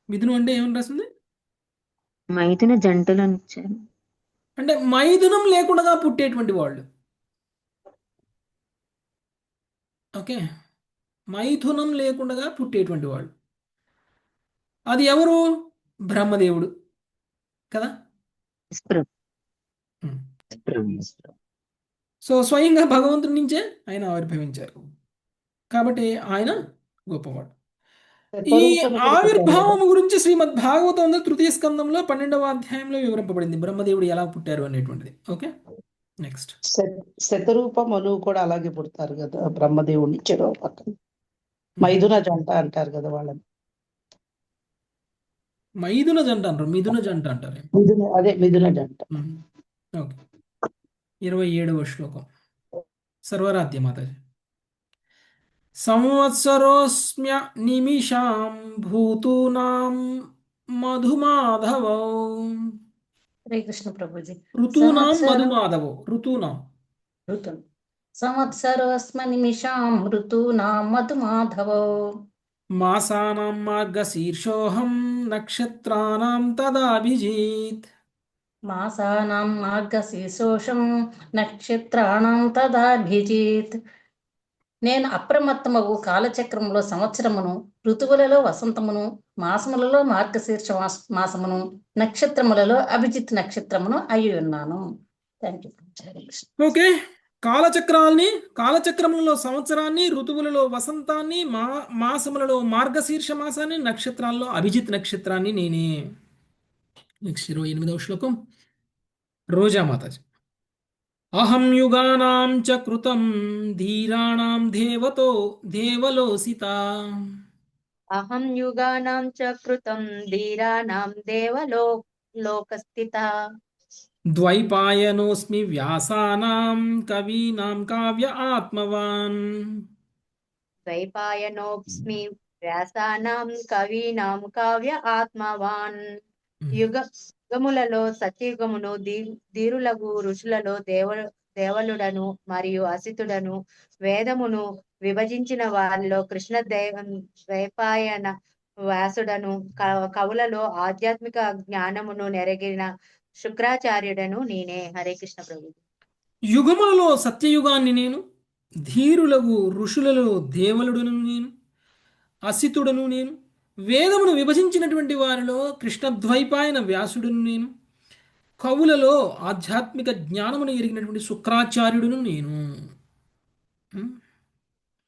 Speaker 1: మిథునం అంటే ఏమని రాసింది?
Speaker 3: మైథున జంటలను ఇచ్చారు
Speaker 1: అంటే మైథునం లేకుండా పుట్టేటువంటి వాళ్ళు. ఓకే, మైథునం లేకుండా పుట్టేటువంటి వాళ్ళు. అది ఎవరు? బ్రహ్మదేవుడు కదా. సో స్వయంగా భగవంతుడి నుంచే ఆయన ఆవిర్భవించారు కాబట్టి ఆయన గొప్పవాడు. ఈ ఆవిర్భావం గురించి శ్రీమద్ భాగవతం తృతీయ స్కందంలో 12వ అధ్యాయంలో వివరింపబడింది, బ్రహ్మదేవుడు ఎలా పుట్టారు అనేటువంటిది. ఓకే, నెక్స్ట్
Speaker 16: శతరూప మనువు కూడా అలాగే పుడతారు కదా బ్రహ్మదేవుని చెరో పక్కన. మైథున జంట అంటారు కదా వాళ్ళని.
Speaker 1: మైథున జంట అంటారు, మిథున జంట అంటారు.
Speaker 16: అదే మిథున జంట.
Speaker 1: ఓకే, 27వ శ్లోకం. సర్వరాధ్య మాతాజీ. సంవత్సరోస్మ్య నిమిషాం భూతూనాం మధుమాధవో.
Speaker 17: హరే కృష్ణ ప్రభుజీ.
Speaker 1: ఋతూనాం మధుమాధవో. ఋతూనాం
Speaker 17: సంవత్సరోస్మ నిమిషాం ఋతూనాం మధుమాధవో.
Speaker 1: మాసానాం మార్గశీర్షోహం నక్షత్రాణం తదాభిజిత్.
Speaker 17: మాసానాం మార్గశీర్షోషం నక్షత్రాణం తదాభిజిత్. నేను అప్రమత్తమగు కాలచక్రములో సంవత్సరమును, ఋతువులలో వసంతమును, మాసములలో మార్గశీర్ష మాసమును, నక్షత్రములలో అభిజిత్ నక్షత్రమును అయి ఉన్నాను. Thank you.
Speaker 1: ఓకే, కాలచక్రములలో సంవత్సరాన్ని, ఋతువులలో వసంతాన్ని, మాసములలో మార్గశీర్ష మాసాన్ని, నక్షత్రాల్లో అభిజిత్ నక్షత్రాన్ని నేనే. నెక్స్ట్ 28వ శ్లోకం రోజా మాతాజీ. అహం యుగానాం చ కృతం ధీరాణాం దేవలోసిత.
Speaker 10: అహం యుగానాం చ కృతం ధీరాణాం లోకస్థిత.
Speaker 1: ద్వైపాయనోస్మి వ్యాసానాం కవీనాం కావ్య ఆత్మవాన్.
Speaker 10: ద్వైపాయనోస్మి వ్యాసానాం కవీనాం కావ్య ఆత్మవాన్. యుగములలో సత్యయుగమును, ధీరులగు ఋషులలో దేవలుడను మరియు అసితుడను, వేదమును విభజించిన వారిలో కృష్ణ ద్వైపాయన వ్యాసుడను, కవులలో ఆధ్యాత్మిక జ్ఞానమును నెరగిన శుక్రాచార్యుడను నేనే. హరే కృష్ణ ప్రభు.
Speaker 1: యుగములలో సత్యయుగాన్ని నేను, ధీరులగు ఋషులలో దేవలుడను నేను, అసితుడను నేను, వేదమును విభజించినటువంటి వారిలో కృష్ణద్వైపాయన వ్యాసుడును నేను, కవులలో ఆధ్యాత్మిక జ్ఞానమును ఎరిగినటువంటి శుక్రాచార్యుడును నేను.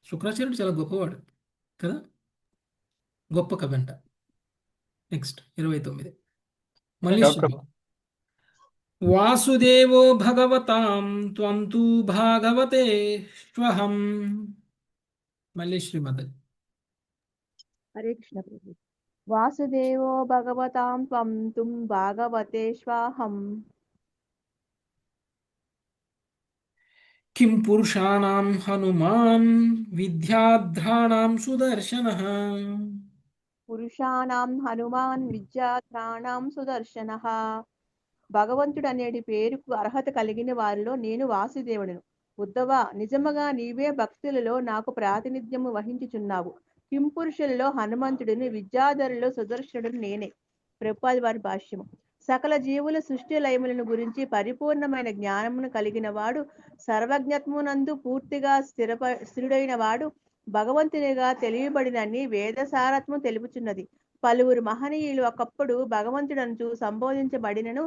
Speaker 1: శుక్రాచార్యుడు చాలా గొప్పవాడు కదా, గొప్ప కవంట. నెక్స్ట్ 29 మళ్ళీ వాసుదేవో భగవతాం త్వం తు భాగవతే శ్వహం. మళ్ళీ శ్రీమతి.
Speaker 18: హరే కృష్ణ ప్రభు. వాసుదేవో భగవతాం త్వం తుం భాగవతే శ్వాహం.
Speaker 1: కిం పురుషాణాం హనుమాన్ విద్యాధ్రాణాం సుదర్శనః.
Speaker 18: పురుషాణాం హనుమాన్ విద్యాధ్రాణాం సుదర్శనః. భగవంతుడు అనేటి పేరుకు అర్హత కలిగిన వారిలో నేను వాసుదేవుడను. ఉద్ధవ, నిజముగా నీవే భక్తులలో నాకు ప్రాతినిధ్యము వహించుచున్నావు. కింపురుషులలో హనుమంతుడిని, విద్యాధరులలో సుదర్శనుడు నేనే. ప్రభుపాద వారి భాష్యము. సకల జీవుల సృష్టి లయములను గురించి పరిపూర్ణమైన జ్ఞానమును కలిగిన వాడు, సర్వజ్ఞత్మునందు పూర్తిగా స్థిరుడైన వాడు, భగవంతునిగా తెలియబడినని వేదసారత్వం తెలుపుచున్నది. పలువురు మహనీయులు ఒకప్పుడు భగవంతుడనుచు సంబోధించబడినను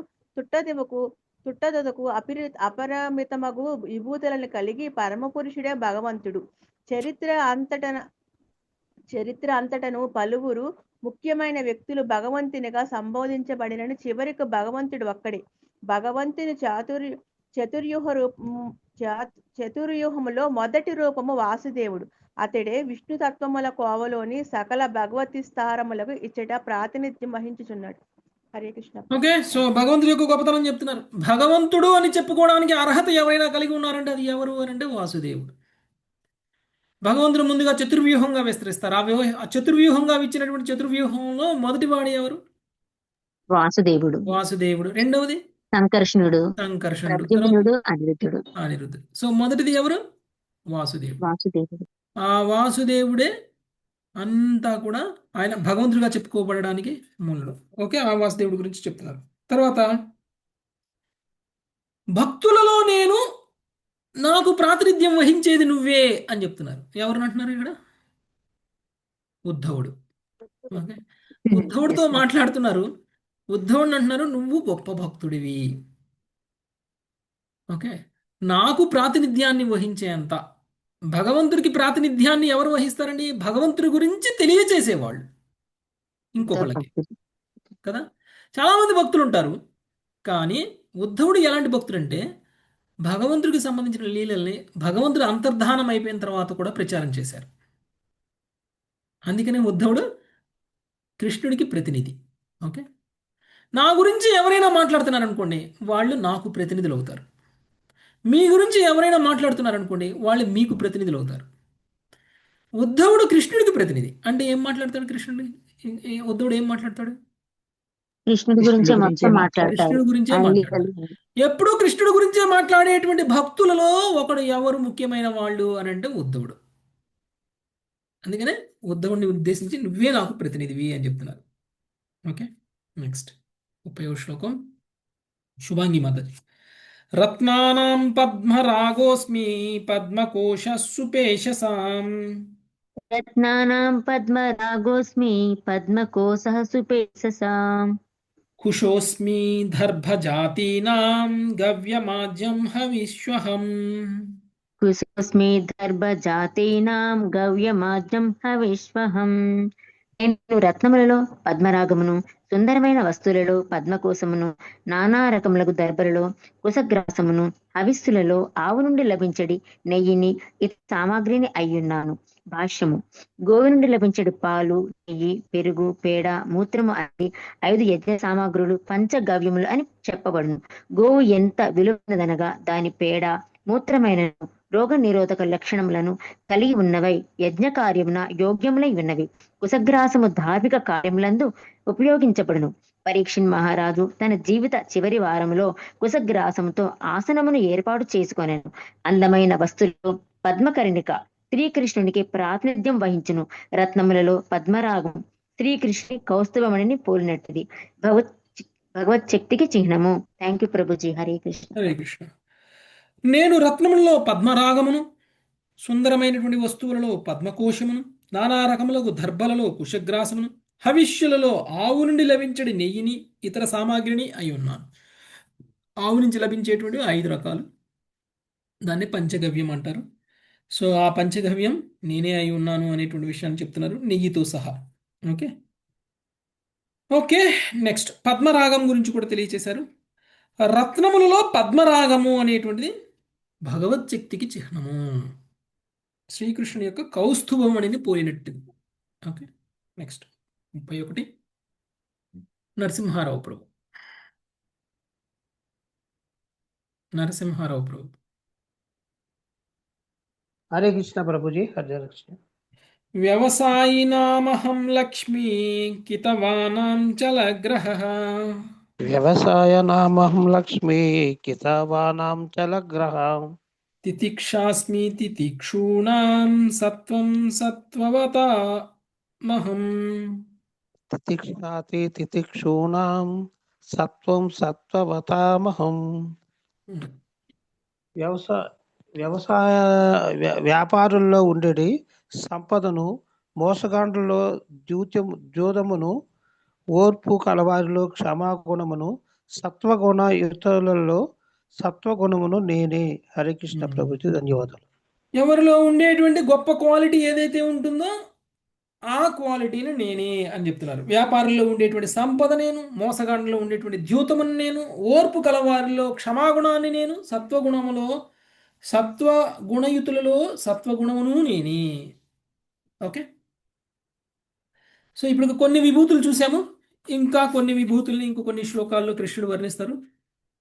Speaker 18: తుట్టదొదకు అపరిమితమగు విభూతులను కలిగి పరమపురుషుడే భగవంతుడు. చరిత్ర అంతటను పలువురు ముఖ్యమైన వ్యక్తులు భగవంతునిగా సంబోధించబడినను చివరికి భగవంతుడు ఒక్కడే. భగవంతుని చతుర్వ్యూహములో మొదటి రూపము వాసుదేవుడు. అతడే విష్ణు తత్వముల కోవలోని సకల భగవతి స్థారములకు ఇచ్చట ప్రాతినిధ్యం వహించుచున్నాడు. హరే కృష్ణ.
Speaker 1: ఓకే, సో భగవంతుడి యొక్క గొప్పతనం చెప్తున్నారు. భగవంతుడు అని చెప్పుకోవడానికి అర్హత ఎవరైనా కలిగి ఉన్నారంటే అది ఎవరు అని అంటే వాసుదేవుడు. భగవంతుడు ముందుగా చతుర్వ్యూహంగా విస్తరిస్తారు. ఆ చతుర్వ్యూహంగా ఇచ్చినటువంటి చతుర్వ్యూహంలో మొదటి వాడు ఎవరు? వాసుదేవుడు. రెండవది
Speaker 3: సంకర్షణుడు,
Speaker 1: అనిరుద్ధుడు. సో మొదటిది ఎవరు? వాసుదేవుడు. ఆ వాసుదేవుడే అంతా కూడా ఆయన భగవంతుడిగా చెప్పుకోబడడానికి మూలం. ఓకే, ఆ వాసుదేవుడి గురించి చెప్తున్నారు. తర్వాత భక్తులలో నేను, నాకు ప్రాతినిధ్యం వహించేది నువ్వే అని చెప్తున్నారు. ఎవరు అంటున్నారు ఇక్కడ? ఉద్ధవుడు. ఓకే, ఉద్ధవుడితో మాట్లాడుతున్నారు. ఉద్ధవుడు అంటున్నారు, నువ్వు గొప్ప భక్తుడివి. ఓకే, నాకు ప్రాతినిధ్యాన్ని వహించేంత. భగవంతుడికి ప్రాతినిధ్యాన్ని ఎవరు వహిస్తారండి? భగవంతుడి గురించి తెలియచేసేవాళ్ళు ఇంకొకళ్ళకి కదా. చాలా మంది భక్తులు ఉంటారు, కానీ ఉద్ధవుడు ఎలాంటి భక్తుడు అంటే భగవంతుడికి సంబంధించిన లీలల్ని భగవంతుడు అంతర్ధానం అయిపోయిన తర్వాత కూడా ప్రచారం చేశారు. అందుకనే ఉద్ధవుడు కృష్ణుడికి ప్రతినిధి. ఓకే, నా గురించి ఎవరైనా మాట్లాడుతున్నారనుకోండి, వాళ్ళు నాకు ప్రతినిధులు అవుతారు. మీ గురించి ఎవరైనా మాట్లాడుతున్నారనుకోండి, వాళ్ళు మీకు ప్రతినిధులు అవుతారు. ఉద్ధవుడు కృష్ణుడికి ప్రతినిధి. అంటే ఏం మాట్లాడతాడు కృష్ణుడి? ఉద్ధవుడు ఏం మాట్లాడతాడు?
Speaker 3: కృష్ణుడి గురించే మాట్లాడతాడు.
Speaker 1: కృష్ణుడి గురించే మాట్లాడతాడు. ఎప్పుడూ కృష్ణుడి గురించే మాట్లాడేటువంటి భక్తులలో ఒకడు ఎవరు ముఖ్యమైన వాళ్ళు అని అంటే ఉద్ధవుడు. అందుకనే ఉద్ధవుడిని ఉద్దేశించి నువ్వే నాకు ప్రతినిధివి అని చెప్తున్నారు. ఓకే, నెక్స్ట్ 30వ శ్లోకం శుభాంగి మాతాజీ. రత్నానాం పద్మరాగోస్మి పద్మకోశ సుపేశసాం
Speaker 3: రత్నానాం పద్మరాగోస్మి పద్మకోశః సుపేశసాం
Speaker 1: కుశోస్మి దర్భజాతీనాం గవ్యమాజ్యం హవిష్వహం
Speaker 3: కుశోస్మి దర్భజాతీనాం గవ్యమాజ్యం హవిష్వహం. నేను రత్నములలో పద్మరాగమును, సుందరమైన వస్తువులలో పద్మకోశమును, నానా రకములకు దర్భలలో కుశగ్రాసమును, హవిస్సులలో ఆవు నుండి లభించడి నెయ్యిని ఇతర సామాగ్రిని అయ్యున్నాను. భాష్యము. గోవు నుండి లభించడు పాలు, నెయ్యి, పెరుగు, పేడ, మూత్రము అని 5 యజ్ఞ సామాగ్రులు పంచగవ్యములు అని చెప్పబడును. గోవు ఎంత విలువైనదనగా దాని పేడ, మూత్రమైన రోగ నిరోధక లక్షణములను కలిగి ఉన్నవై యజ్ఞ కార్యమున యోగ్యములై ఉన్నవి. కుశగ్రాసము ధార్మిక కార్యములందు ఉపయోగించబడును. పరీక్షిన్ మహారాజు తన జీవిత చివరి వారములో కుశగ్రాసముతో ఆసనమును ఏర్పాటు చేసుకొనెను. అందమైన వస్తువులు పద్మకర్ణిక శ్రీకృష్ణునికి ప్రాతినిధ్యం వహించును. రత్నములలో పద్మరాగం శ్రీకృష్ణుని కౌస్తుభమణిని పోలినట్టుది. భగవత్ శక్తికి చిహ్నము. Thank you Prabhuji. హరే కృష్ణ.
Speaker 1: హరే కృష్ణ. నేను రత్నములలో పద్మరాగమును, సుందరమైనటువంటి వస్తువులలో పద్మకోశమును, నానా రకములకు దర్భలలో కుశగ్రాసమును, హవిష్యులలో ఆవు నుండి లభించడి నెయ్యిని ఇతర సామాగ్రిని అయి ఉన్నాను. ఆవు నుంచి లభించేటువంటి 5 రకాలు, దాన్ని పంచగవ్యం అంటారు. సో ఆ పంచగవ్యం నేనే అయి ఉన్నాను అనేటువంటి విషయాన్ని చెప్తున్నారు, నెయ్యితో సహా. ఓకే ఓకే నెక్స్ట్ పద్మరాగం గురించి కూడా తెలియచేశారు. రత్నములలో పద్మరాగము అనేటువంటిది భగవత్ శక్తికి చిహ్నము, శ్రీకృష్ణుని యొక్క కౌస్తుభం అనేది పోయినట్టిది. ఓకే నెక్స్ట్ 31 నరసింహారావు ప్రభు. నరసింహారావు ప్రభు.
Speaker 19: హరే కృష్ణ ప్రభుజీ. హరే కృష్ణ.
Speaker 1: వ్యవసాయినామహం లక్ష్మీ కితవానాం చలగ్రహః
Speaker 19: వ్యవసాయనామహం లక్ష్మీ కితావానాం చలగ్రహం
Speaker 1: తితిక్షాస్మి తితిక్షూణాం సత్వం సత్వవతామహం
Speaker 19: తితిక్షాతి తితిక్షూణాం సత్వం సత్వవతామహం. వ్యాపారుల్లో ఉండేది సంపదను, మోసగాండ్రులో జూదమును, ఓర్పు కలవారిలో క్షమాగుణమును, సత్వగుణ యుతులలో సత్వగుణమును నేనే. హరే కృష్ణ ప్రభుజీ. ధన్యవాదాలు.
Speaker 1: ఎవరిలో ఉండేటువంటి గొప్ప క్వాలిటీ ఏదైతే ఉంటుందో ఆ క్వాలిటీని నేనే అని చెప్తున్నారు. వ్యాపారంలో ఉండేటువంటి సంపద నేను, మోసగాండ్లో ఉండేటువంటి ద్యూతమును నేను, ఓర్పు కలవారిలో క్షమాగుణాన్ని నేను, సత్వగుణములో సత్వగుణయుతులలో సత్వగుణమును నేనే. ఓకే, సో ఇప్పుడు కొన్ని విభూతులు చూసాము, ఇంకా కొన్ని విభూతుల్ని ఇంకొన్ని శ్లోకాల్లో కృష్ణుడు వర్ణిస్తారు.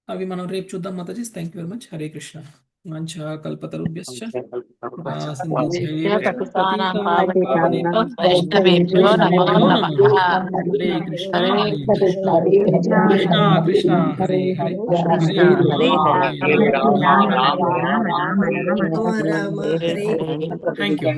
Speaker 1: అవి మనం రేపు చూద్దాం mataji. Thank you very much. Hare Krishna. మంచ కల్పతరుభ్యశ్చ కృపా సింధుభ్యైవ పతితానాం పావనేభ్యో
Speaker 15: వైష్ణవేభ్యో నమో నమః.
Speaker 1: హరే కృష్ణ. కృష్ణ కృష్ణ హరే హరే హరే. Thank you.